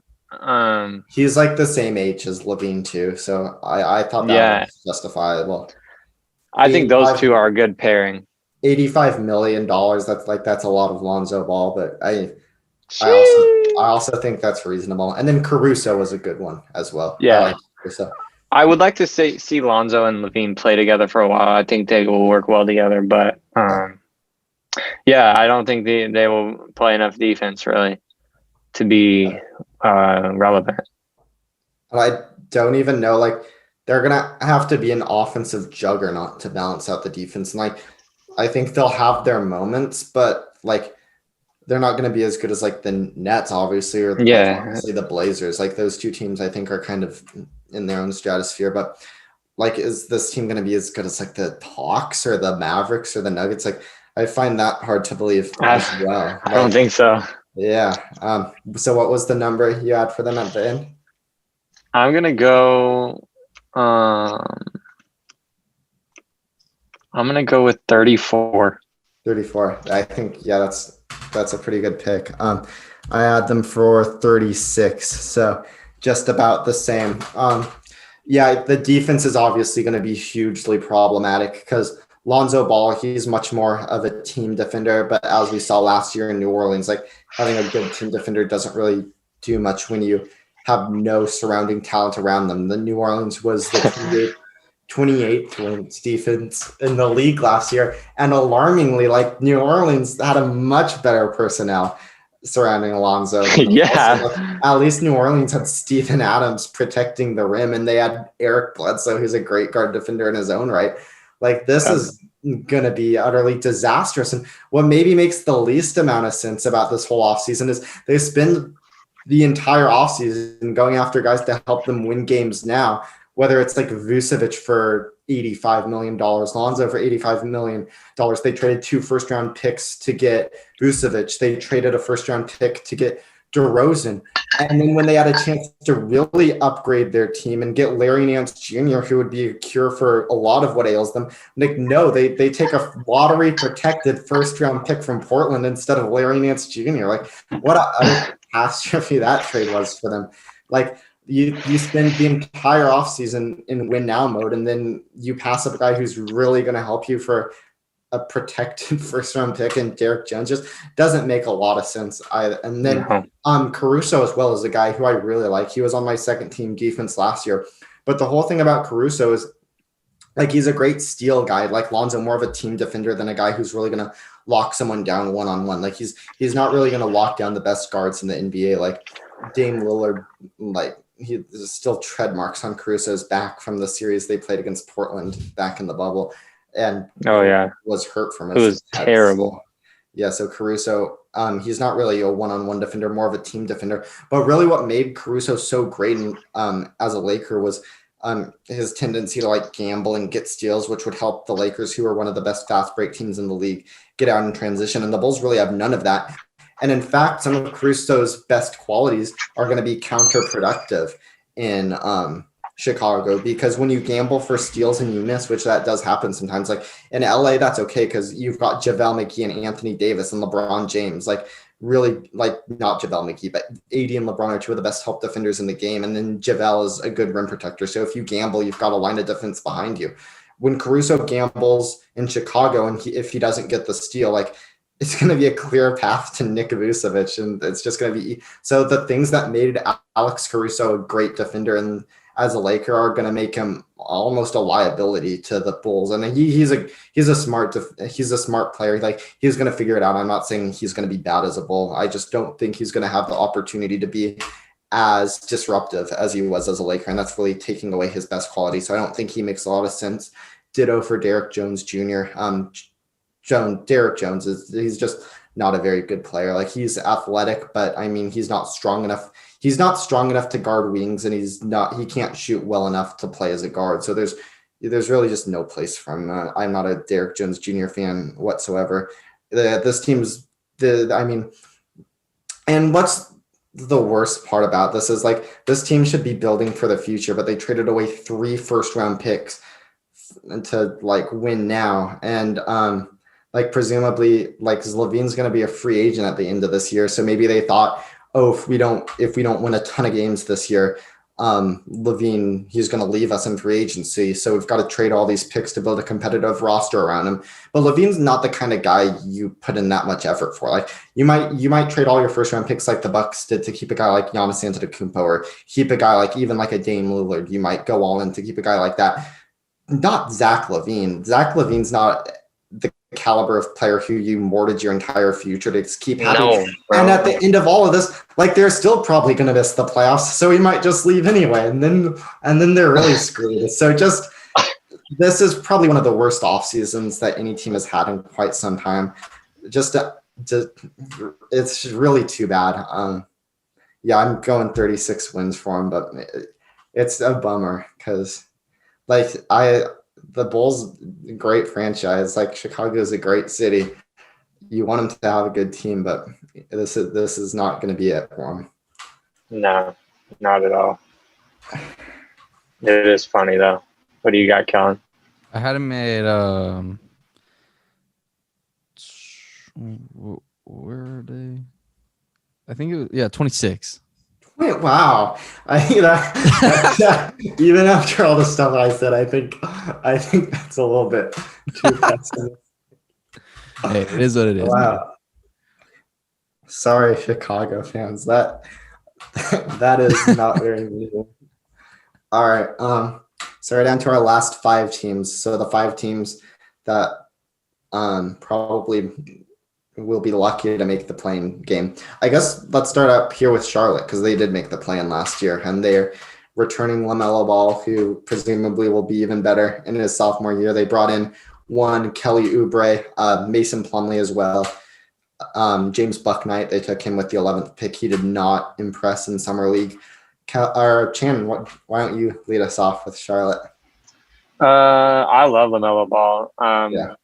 He's like the same age as LaVine too, so I thought that was justifiable. I think those two are a good pairing. $85 million. That's a lot of Lonzo Ball, but I also think that's reasonable. And then Caruso was a good one as well. Yeah. I would like to see Lonzo and LaVine play together for a while. I think they will work well together, but I don't think they will play enough defense really to be relevant. I don't even know, like, they're gonna have to be an offensive juggernaut to balance out the defense. And like, I think they'll have their moments, but like, they're not gonna be as good as like the Nets, obviously, or obviously the Blazers. Like those two teams, I think, are kind of in their own stratosphere. But like, is this team gonna be as good as like the Hawks or the Mavericks or the Nuggets? Like, I find that hard to believe as well. I don't think so. Yeah. So what was the number you had for them at the end? I'm gonna go. I'm gonna go with 34. 34. I think that's a pretty good pick. I had them for 36, so just about the same. The defense is obviously going to be hugely problematic because Lonzo Ball, he's much more of a team defender, but as we saw last year in New Orleans, like having a good team defender doesn't really do much when you have no surrounding talent around them. The New Orleans was the 28th ranked defense in the league last year. And alarmingly, like New Orleans had a much better personnel surrounding Alonzo. Yeah. Also, at least New Orleans had Steven Adams protecting the rim, and they had Eric Bledsoe, who's a great guard defender in his own right. Like, this is going to be utterly disastrous. And what maybe makes the least amount of sense about this whole offseason is they spend the entire offseason going after guys to help them win games now, whether it's like Vucevic for $85 million, Lonzo for $85 million. They traded 2 first-round picks to get Vucevic. They traded a first-round pick to get DeRozan. And then when they had a chance to really upgrade their team and get Larry Nance Jr., who would be a cure for a lot of what ails them, like, no, they take a lottery-protected first-round pick from Portland instead of Larry Nance Jr. Like, what a catastrophe that trade was for them. Like, you spend the entire offseason in win now mode, and then you pass up a guy who's really going to help you for a protected first round pick, and Derek Jones just doesn't make a lot of sense either. And then Caruso as well is a guy who I really like. He was on my second team defense last year. But the whole thing about Caruso is, like, he's a great steal guy, like Lonzo, more of a team defender than a guy who's really going to lock someone down one-on-one. Like, he's not really going to lock down the best guards in the NBA. Like Dame Lillard, like, there's still tread marks on Caruso's back from the series they played against Portland back in the bubble, and was hurt from it. It was terrible. So Caruso, he's not really a one-on-one defender, more of a team defender. But really, what made Caruso so great as a Laker was his tendency to like gamble and get steals, which would help the Lakers, who are one of the best fast break teams in the league, get out in transition. And the Bulls really have none of that. And in fact, some of Caruso's best qualities are going to be counterproductive in Chicago, because when you gamble for steals and you miss, which that does happen sometimes, like in LA, that's okay because you've got JaVale McGee and Anthony Davis and LeBron James, like really, like not JaVale McGee, but AD and LeBron are 2 of the best help defenders in the game. And then JaVale is a good rim protector. So if you gamble, you've got a line of defense behind you. When Caruso gambles in Chicago and if he doesn't get the steal, like, it's going to be a clear path to Nick Vucevic, and it's just going to be so. The things that made Alex Caruso a great defender and as a Laker are going to make him almost a liability to the Bulls. And he's a smart player. Like, he's going to figure it out. I'm not saying he's going to be bad as a Bull. I just don't think he's going to have the opportunity to be as disruptive as he was as a Laker, and that's really taking away his best quality. So I don't think he makes a lot of sense. Ditto for Derek Jones Jr. Derek Jones he's just not a very good player. Like, he's athletic, but I mean, he's not strong enough. He's not strong enough to guard wings, and he can't shoot well enough to play as a guard. So there's really just no place for him. I'm not a Derek Jones Jr. fan whatsoever. This team's and what's the worst part about this is, like, this team should be building for the future, but they traded away 3 first-round picks to like win now. And like, presumably, like, Levine's going to be a free agent at the end of this year. So maybe they thought, oh, if we don't win a ton of games this year, Levine, he's going to leave us in free agency. So we've got to trade all these picks to build a competitive roster around him. But Levine's not the kind of guy you put in that much effort for. Like, you might trade all your first round picks like the Bucks did to keep a guy like Giannis Antetokounmpo, or keep a guy like even like a Dame Lillard. You might go all in to keep a guy like that. Not Zach LaVine. Zach LaVine's not the caliber of player who you mortgage your entire future to keep having. And at the end of all of this, like, they're still probably going to miss the playoffs, so he might just leave anyway, and then they're really screwed. So just, this is probably one of the worst off seasons that any team has had in quite some time. It's really too bad. I'm going 36 wins for him, but it's a bummer because, like, the Bulls, great franchise. Like, Chicago is a great city. You want them to have a good team, but this is not going to be it for them. No, not at all. It is funny though. What do you got, Kellan? I had him at where are they? I think it was 26. Wait, wow. I think that even after all the stuff I said, I think that's a little bit too pessimistic. Hey, it is what it is. Wow. Sorry, Chicago fans. That That is not very meaningful. All right. So we're down to our last 5 teams. So the 5 teams that probably will be lucky to make the play-in game. I guess let's start up here with Charlotte because they did make the play-in last year, and they're returning LaMelo Ball, who presumably will be even better in his sophomore year. They brought in one Kelly Oubre, Mason Plumlee as well. James Bucknight, they took him with the 11th pick. He did not impress in summer league. Channon, why don't you lead us off with Charlotte? I love LaMelo Ball. Yeah.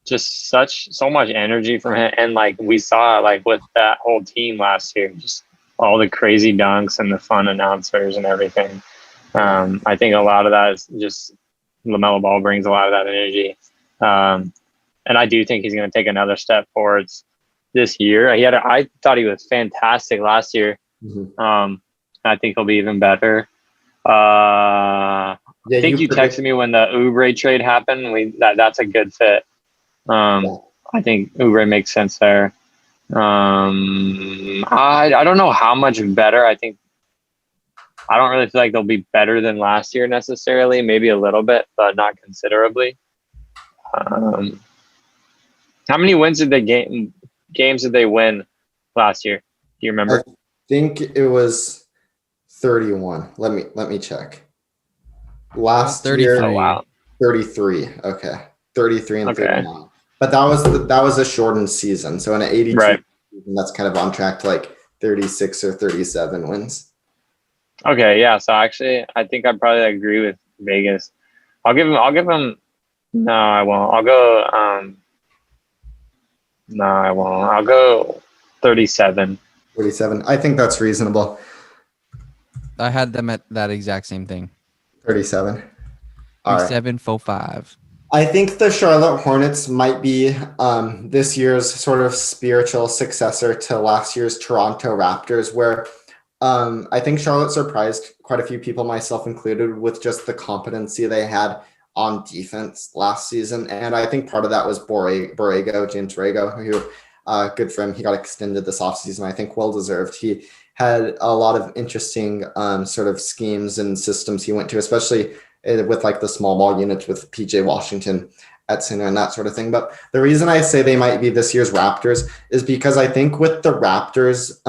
Just so much energy from him, and like we saw like with that whole team last year, just all the crazy dunks and the fun announcers and everything. I think a lot of that is just LaMelo Ball brings a lot of that energy. And I do think he's going to take another step forwards this year. I thought he was fantastic last year. Mm-hmm. I think he'll be even better. I think you texted me when the Oubre trade happened. That's a good fit. I think Oubre makes sense there. I don't know how much better. I don't really feel like they'll be better than last year necessarily. Maybe a little bit, but not considerably. How many wins did games did they win last year? Do you remember? I think it was 31. Let me check. Last 33. year, Oh wow, 33. Okay, 33 and okay. 39. But that was a shortened season. So in an 82 season, that's kind of on track to like 36 or 37 wins. Okay, yeah. So actually, I think I'd probably agree with Vegas. I'll give him. No, I won't. I'll go. No, I won't. I'll go 37. 37. I think that's reasonable. I had them at that exact same thing. 37. All right. 3745. I think the Charlotte Hornets might be this year's sort of spiritual successor to last year's Toronto Raptors, where I think Charlotte surprised quite a few people, myself included, with just the competency they had on defense last season. And I think part of that was James Borrego, who, good for him. He got extended this offseason. I think well-deserved. He had a lot of interesting sort of schemes and systems he went to, especially with like the small ball units with PJ Washington at center and that sort of thing. But the reason I say they might be this year's Raptors is because I think with the Raptors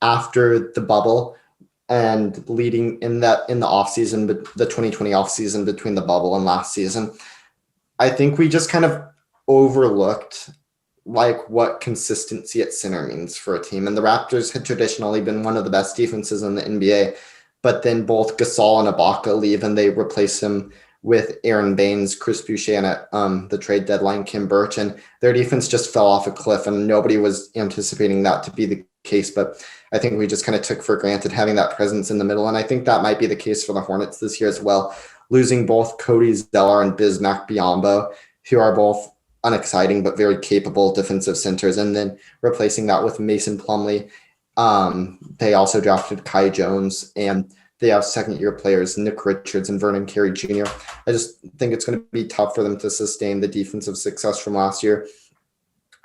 after the bubble and leading in the offseason, but the 2020 offseason between the bubble and last season, I think we just kind of overlooked like what consistency at center means for a team. And the Raptors had traditionally been one of the best defenses in the NBA, but then both Gasol and Ibaka leave and they replace him with Aaron Baines, Chris Boucher, and at the trade deadline, Kim Birch, and their defense just fell off a cliff and nobody was anticipating that to be the case. But I think we just kind of took for granted having that presence in the middle. And I think that might be the case for the Hornets this year as well, losing both Cody Zeller and Bismack Biyombo, who are both unexciting but very capable defensive centers, and then replacing that with Mason Plumlee. They also drafted Kai Jones, and they have second-year players Nick Richards and Vernon Carey Jr. I just think it's going to be tough for them to sustain the defensive success from last year.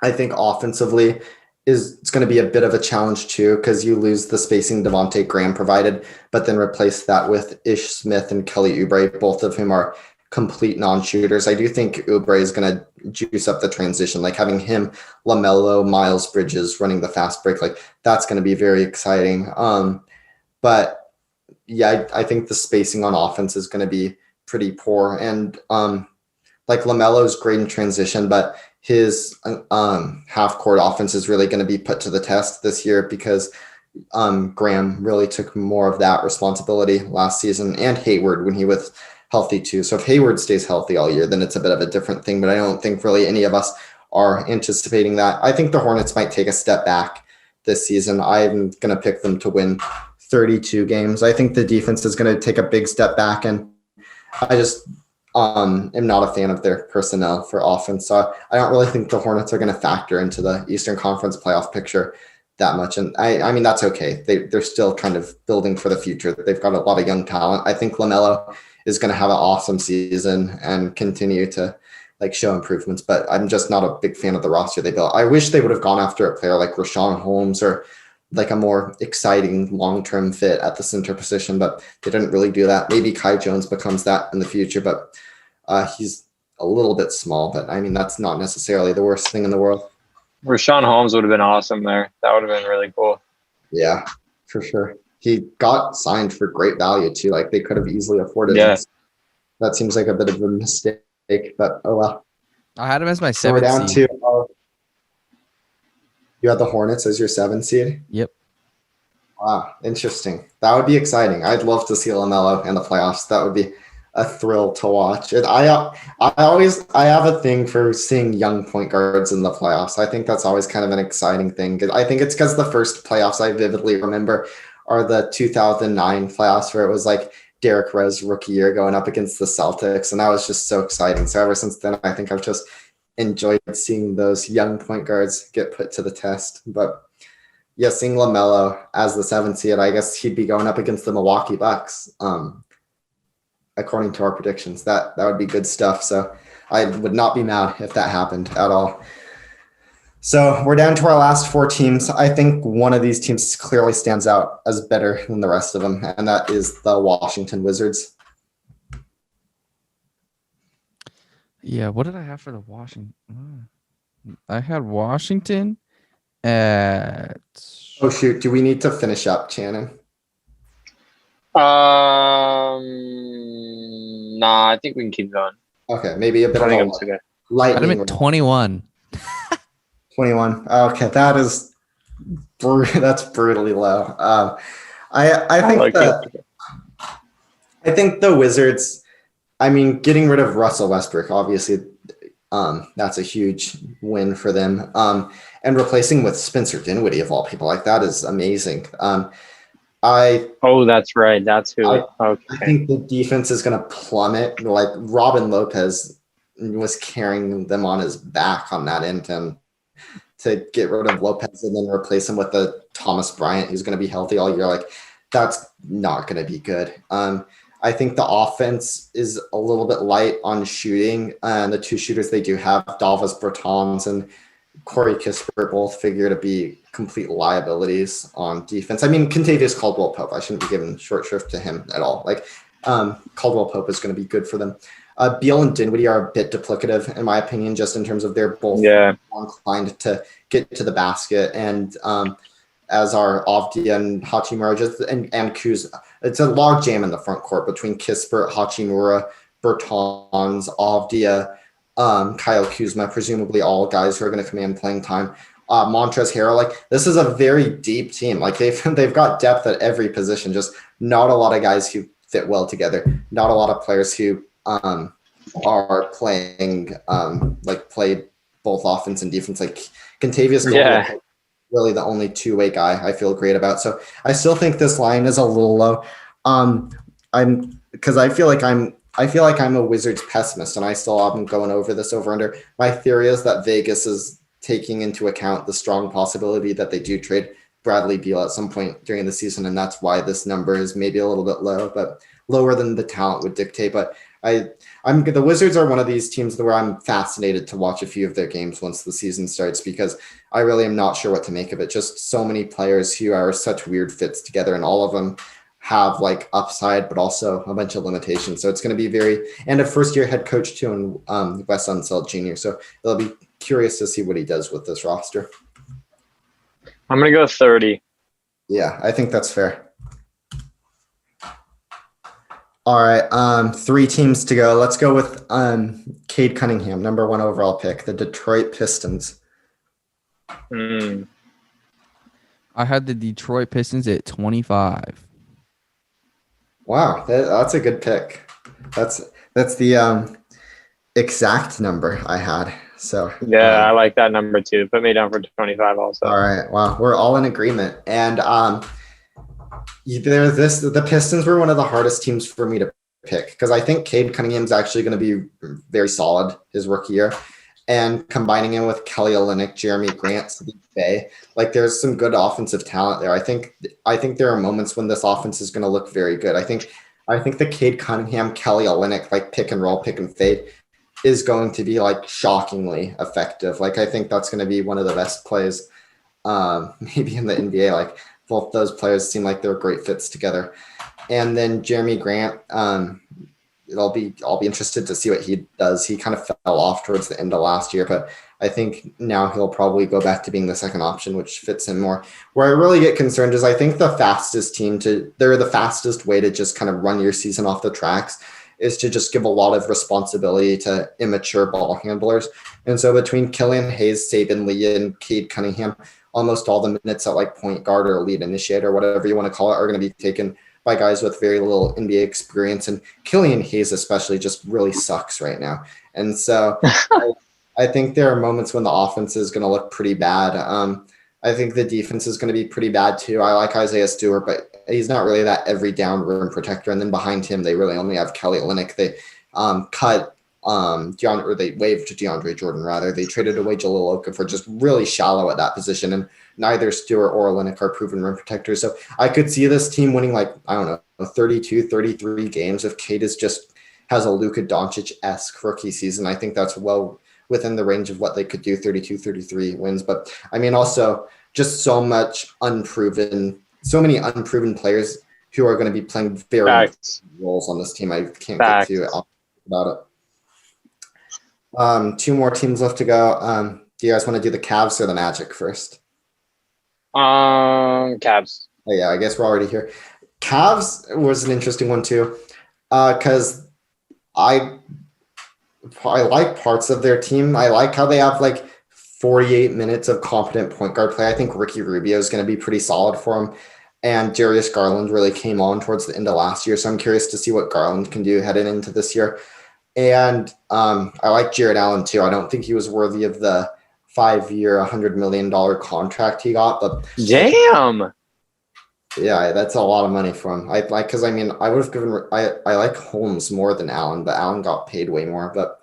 I think offensively it's going to be a bit of a challenge too, because you lose the spacing Devontae Graham provided, but then replace that with Ish Smith and Kelly Oubre, both of whom are complete non-shooters. I do think Oubre is going to juice up the transition, like having him, LaMelo, Miles Bridges running the fast break, like that's going to be very exciting. But yeah, I think the spacing on offense is going to be pretty poor. And like LaMelo's great in transition, but his half-court offense is really going to be put to the test this year because Graham really took more of that responsibility last season, and Hayward when he was healthy too. So if Hayward stays healthy all year, then it's a bit of a different thing, but I don't think really any of us are anticipating that. I think the Hornets might take a step back this season. I'm going to pick them to win 32 games. I think the defense is going to take a big step back, and I just am not a fan of their personnel for offense. So I don't really think the Hornets are going to factor into the Eastern Conference playoff picture that much. And I mean, that's okay. They're still kind of building for the future. They've got a lot of young talent. I think LaMelo is going to have an awesome season and continue to like show improvements, but I'm just not a big fan of the roster they built. I wish they would have gone after a player like Rashawn Holmes or like a more exciting long-term fit at the center position, but they didn't really do that. Maybe Kai Jones becomes that in the future, but he's a little bit small. But I mean, that's not necessarily the worst thing in the world. Rashawn Holmes would have been awesome there. That would have been really cool. Yeah, for sure. He got signed for great value too. Like they could have easily afforded him. Yeah. That seems like a bit of a mistake, but oh well. I had him as my So we're seventh down seed. to you had the Hornets as your 7th seed. Yep. Wow, interesting. That would be exciting. I'd love to see LaMelo in the playoffs. That would be a thrill to watch. I have a thing for seeing young point guards in the playoffs. I think that's always kind of an exciting thing. I think it's because the first playoffs I vividly remember are the 2009 playoffs where it was like Derrick Rose rookie year going up against the Celtics, and that was just so exciting. So ever since then, I think I've just enjoyed seeing those young point guards get put to the test. But yeah, seeing LaMelo as the 7th seed, I guess he'd be going up against the Milwaukee Bucks. According to our predictions, that would be good stuff. So I would not be mad if that happened at all. So we're down to our last 4 teams. I think one of these teams clearly stands out as better than the rest of them, and that is the Washington Wizards. Yeah, what did I have for the Washington? I had Washington at... Oh, shoot. Do we need to finish up, Channon? Nah, I think we can keep going. Okay, maybe a bit I of think a I'm okay. I had lightning. him at 21. 21. Okay, that's brutally low. I think the Wizards, I mean, getting rid of Russell Westbrook, obviously, that's a huge win for them. And replacing with Spencer Dinwiddie of all people, like that is amazing. That's right. That's who. I Okay. think the defense is going to plummet. Like Robin Lopez was carrying them on his back on that end to get rid of Lopez and then replace him with the Thomas Bryant who's going to be healthy all year. Like that's not going to be good. I think the offense is a little bit light on shooting. And the 2 shooters they do have, Davis Bertans and Corey Kispert, both figure to be complete liabilities on defense. I mean, Kentavious Caldwell-Pope, I shouldn't be giving short shrift to him at all. Like Caldwell-Pope is going to be good for them. Beal and Dinwiddie are a bit duplicative, in my opinion, just in terms of they're both inclined to get to the basket. And as are Avdia and Hachimura, and Kuz, it's a log jam in the front court between Kispert, Hachimura, Bertans, Avdia, Kyle Kuzma, presumably all guys who are going to command playing time. Montrezl Harrell, like this is a very deep team. Like they've got depth at every position. Just not a lot of guys who fit well together. Not a lot of players who are playing play both offense and defense. Like Kentavious, really the only 2-way guy I feel great about. So I still think this line is a little low. I feel like I'm a Wizards pessimist, and I still have been going over this over under. My theory is that Vegas is taking into account the strong possibility that they do trade Bradley Beal at some point during the season, and that's why this number is maybe a little bit low, but lower than the talent would dictate. But the Wizards are one of these teams where I'm fascinated to watch a few of their games once the season starts, because I really am not sure what to make of it. Just so many players who are such weird fits together, and all of them have like upside, but also a bunch of limitations. So it's going to be and a first-year head coach too, and Wes Unseld Jr. So they'll be curious to see what he does with this roster. I'm going to go 30. Yeah, I think that's fair. All right, 3 teams to go. Let's go with Cade Cunningham, number 1 overall pick, the Detroit Pistons. I had the Detroit Pistons at 25. Wow, that's a good pick. That's the exact number I had. So yeah, I like that number too. Put me down for 25 also. All right, wow, we're all in agreement. And the Pistons were one of the hardest teams for me to pick, because I think Cade Cunningham's actually going to be very solid his rookie year. And combining him with Kelly Olynyk, Jeremy Grant, Sadiq Bey, like there's some good offensive talent there. I think there are moments when this offense is going to look very good. I think the Cade Cunningham, Kelly Olynyk, like pick and roll, pick and fade is going to be like shockingly effective. Like I think that's going to be one of the best plays maybe in the NBA. Like both those players seem like they're great fits together. And then Jeremy Grant, I'll be interested to see what he does. He kind of fell off towards the end of last year, but I think now he'll probably go back to being the second option, which fits him more. Where I really get concerned is I think they're the fastest way to just kind of run your season off the tracks is to just give a lot of responsibility to immature ball handlers. And so between Killian Hayes, Saban Lee, and Cade Cunningham, almost all the minutes at like point guard or lead initiator, whatever you want to call it, are going to be taken by guys with very little NBA experience. And Killian Hayes especially just really sucks right now. And so I think there are moments when the offense is going to look pretty bad. I think the defense is going to be pretty bad too. I like Isaiah Stewart, but he's not really that every down rim protector. And then behind him, they really only have Kelly Olynyk. They cut they waived DeAndre Jordan rather. They traded away Jahlil Okafor, just really shallow at that position. And neither Stewart or Olynyk are proven rim protectors. So I could see this team winning 32, 33 games if Cade has a Luka Doncic-esque rookie season. I think that's well within the range of what they could do, 32, 33 wins. But I mean, also just so many unproven players who are going to be playing very roles on this team. I can't get too about it. Two more teams left to go. Do you guys want to do the Cavs or the Magic first? Cavs. Oh, yeah, I guess we're already here. Cavs was an interesting one too, because I like parts of their team. I like how they have 48 minutes of competent point guard play. I think Ricky Rubio is going to be pretty solid for him. And Darius Garland really came on towards the end of last year. So I'm curious to see what Garland can do heading into this year. And I like Jared Allen too. I don't think he was worthy of the 5-year, $100 million contract he got, but damn. Yeah, that's a lot of money for him. I would have given, I like Holmes more than Allen, but Allen got paid way more. But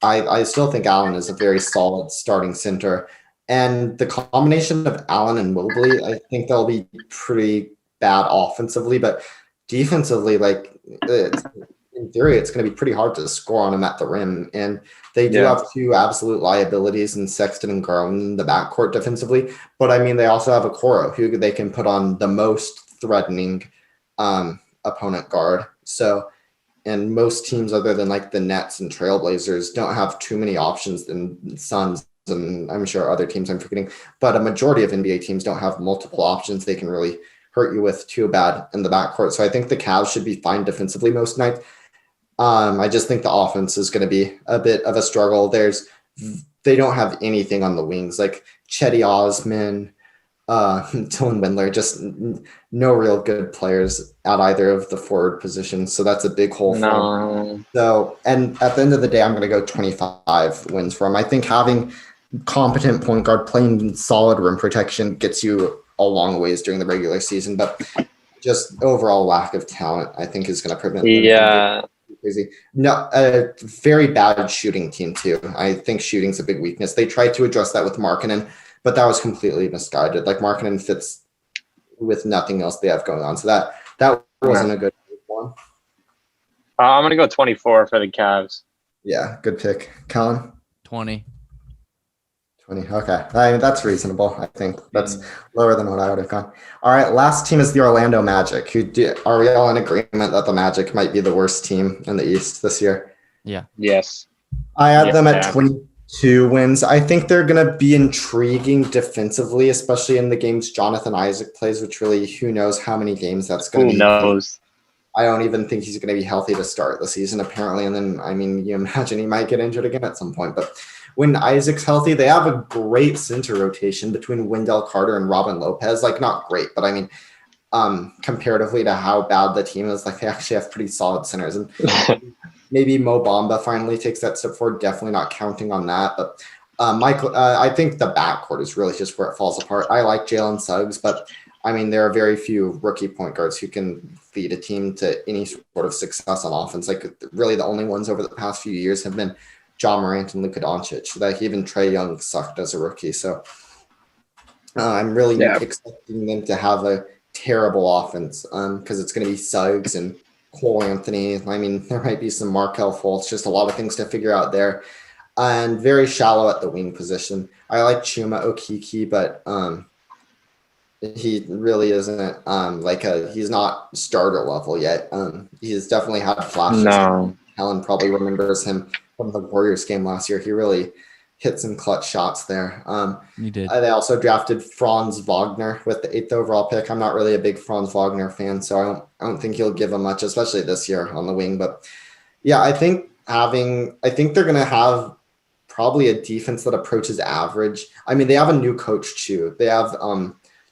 I still think Allen is a very solid starting center. And the combination of Allen and Mobley, I think they'll be pretty bad offensively, but defensively, in theory, it's going to be pretty hard to score on them at the rim. And they do have two absolute liabilities in Sexton and Garland in the backcourt defensively. But I mean, they also have a Okoro who they can put on the most threatening opponent guard. So, and most teams other than the Nets and Trailblazers don't have too many options than Suns. And I'm sure other teams I'm forgetting, but a majority of NBA teams don't have multiple options they can really hurt you with too bad in the backcourt. So I think the Cavs should be fine defensively most nights. I just think the offense is going to be a bit of a struggle. They don't have anything on the wings like Chetty Osman, Dylan Windler, just no real good players at either of the forward positions. So that's a big hole for them. So, and at the end of the day, I'm going to go 25 wins for them. I think having competent point guard playing solid rim protection gets you a long ways during the regular season, but just overall lack of talent, I think, is going to prevent them from getting crazy. No, a very bad shooting team too. I think shooting's a big weakness. They tried to address that with Markkanen, but that was completely misguided. Markkanen fits with nothing else they have going on. So that wasn't a good one. I'm going to go 24 for the Cavs. Yeah, good pick. Kellan? 20. 20. Okay. That's reasonable. I think that's lower than what I would have gone. All right. Last team is the Orlando Magic. Are we all in agreement that the Magic might be the worst team in the East this year? Yeah. Yes. I had them at 22 wins. I think they're going to be intriguing defensively, especially in the games Jonathan Isaac plays, which really, who knows how many games that's going to be. Who knows? I don't even think he's going to be healthy to start the season, apparently. And then, you imagine he might get injured again at some point. But when Isaac's healthy, they have a great center rotation between Wendell Carter and Robin Lopez. Not great, but comparatively to how bad the team is, they actually have pretty solid centers. And maybe Mo Bamba finally takes that step forward. Definitely not counting on that. But Michael, I think the backcourt is really just where it falls apart. I like Jalen Suggs, but there are very few rookie point guards who can lead a team to any sort of success on offense. Really the only ones over the past few years have been John Morant and Luka Doncic. Even Trae Young sucked as a rookie. So I'm really expecting them to have a terrible offense because it's going to be Suggs and Cole Anthony. There might be some Markelle Fultz, just a lot of things to figure out there. And very shallow at the wing position. I like Chuma Okeke, but He really isn't he's not starter level yet. He's definitely had flashes. No. Kellan probably remembers him from the Warriors game last year. He really hit some clutch shots there. You did. They also drafted Franz Wagner with the 8th overall pick. I'm not really a big Franz Wagner fan, so I don't think he'll give him much, especially this year on the wing. But yeah, I think they're gonna have probably a defense that approaches average. I mean, they have a new coach too. They have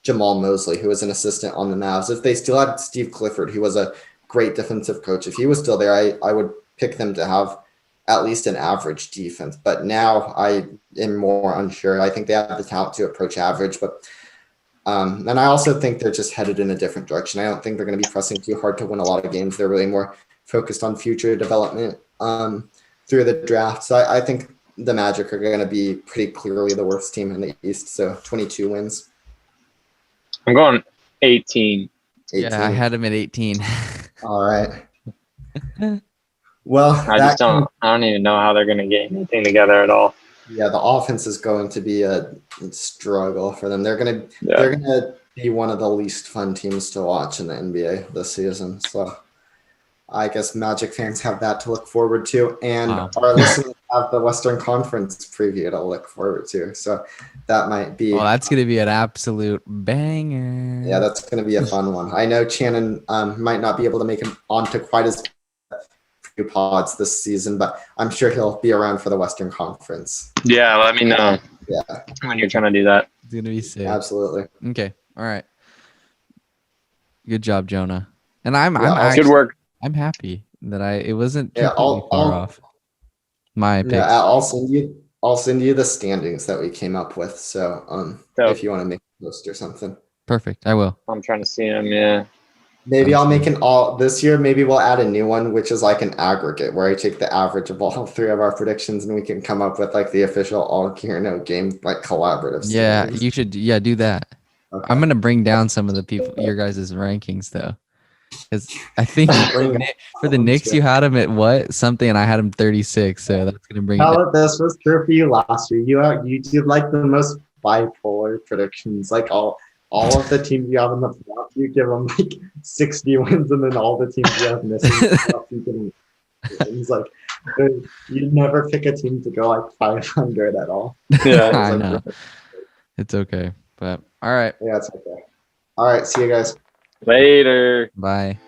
Jamal Mosley, who was an assistant on the Mavs. If they still had Steve Clifford, who was a great defensive coach, if he was still there, I would pick them to have at least an average defense. But now I am more unsure. I think they have the talent to approach average, but and I also think they're just headed in a different direction. I don't think they're going to be pressing too hard to win a lot of games. They're really more focused on future development through the draft. So I think the Magic are going to be pretty clearly the worst team in the East. So 22 wins. I'm going 18. Yeah, I had him at 18. All right. Well, I don't even know how they're going to get anything together at all. Yeah, the offense is going to be a struggle for them. They're going to be one of the least fun teams to watch in the NBA this season. So I guess Magic fans have that to look forward to, and our listeners have the Western Conference preview to look forward to. So that might be. Well, that's going to be an absolute banger. Yeah, that's going to be a fun one. I know Channon might not be able to make him onto quite as few pods this season, but I'm sure he'll be around for the Western Conference. Yeah, let me know. Yeah, when you're trying to do that. It's going to be sick. Absolutely. Okay. All right. Good job, Jonah. And I'm good work. I'm happy that it wasn't completely far off my picks. Yeah, I'll send you the standings that we came up with. So if you want to make a post or something. Perfect. I will. I'm trying to see them. Yeah. Maybe I'll make an all this year. Maybe we'll add a new one, which is like an aggregate where I take the average of all 3 of our predictions and we can come up with like the official all gear no game like collaborative. Yeah, standings. you should. Yeah, do that. Okay. I'm gonna bring down some of the people your guys' rankings though, because I think for the Knicks you had them at what something, and I had them 36. So that's gonna bring. This was true for you last year. You did like the most bipolar predictions, like all of the teams you have in the playoffs, you give them like 60 wins, and then all the teams you have missing, you can wins. Like you never pick a team to go like 500 at all. Yeah, I know. It's okay, but all right. Yeah, it's okay. All right, see you guys later. Bye.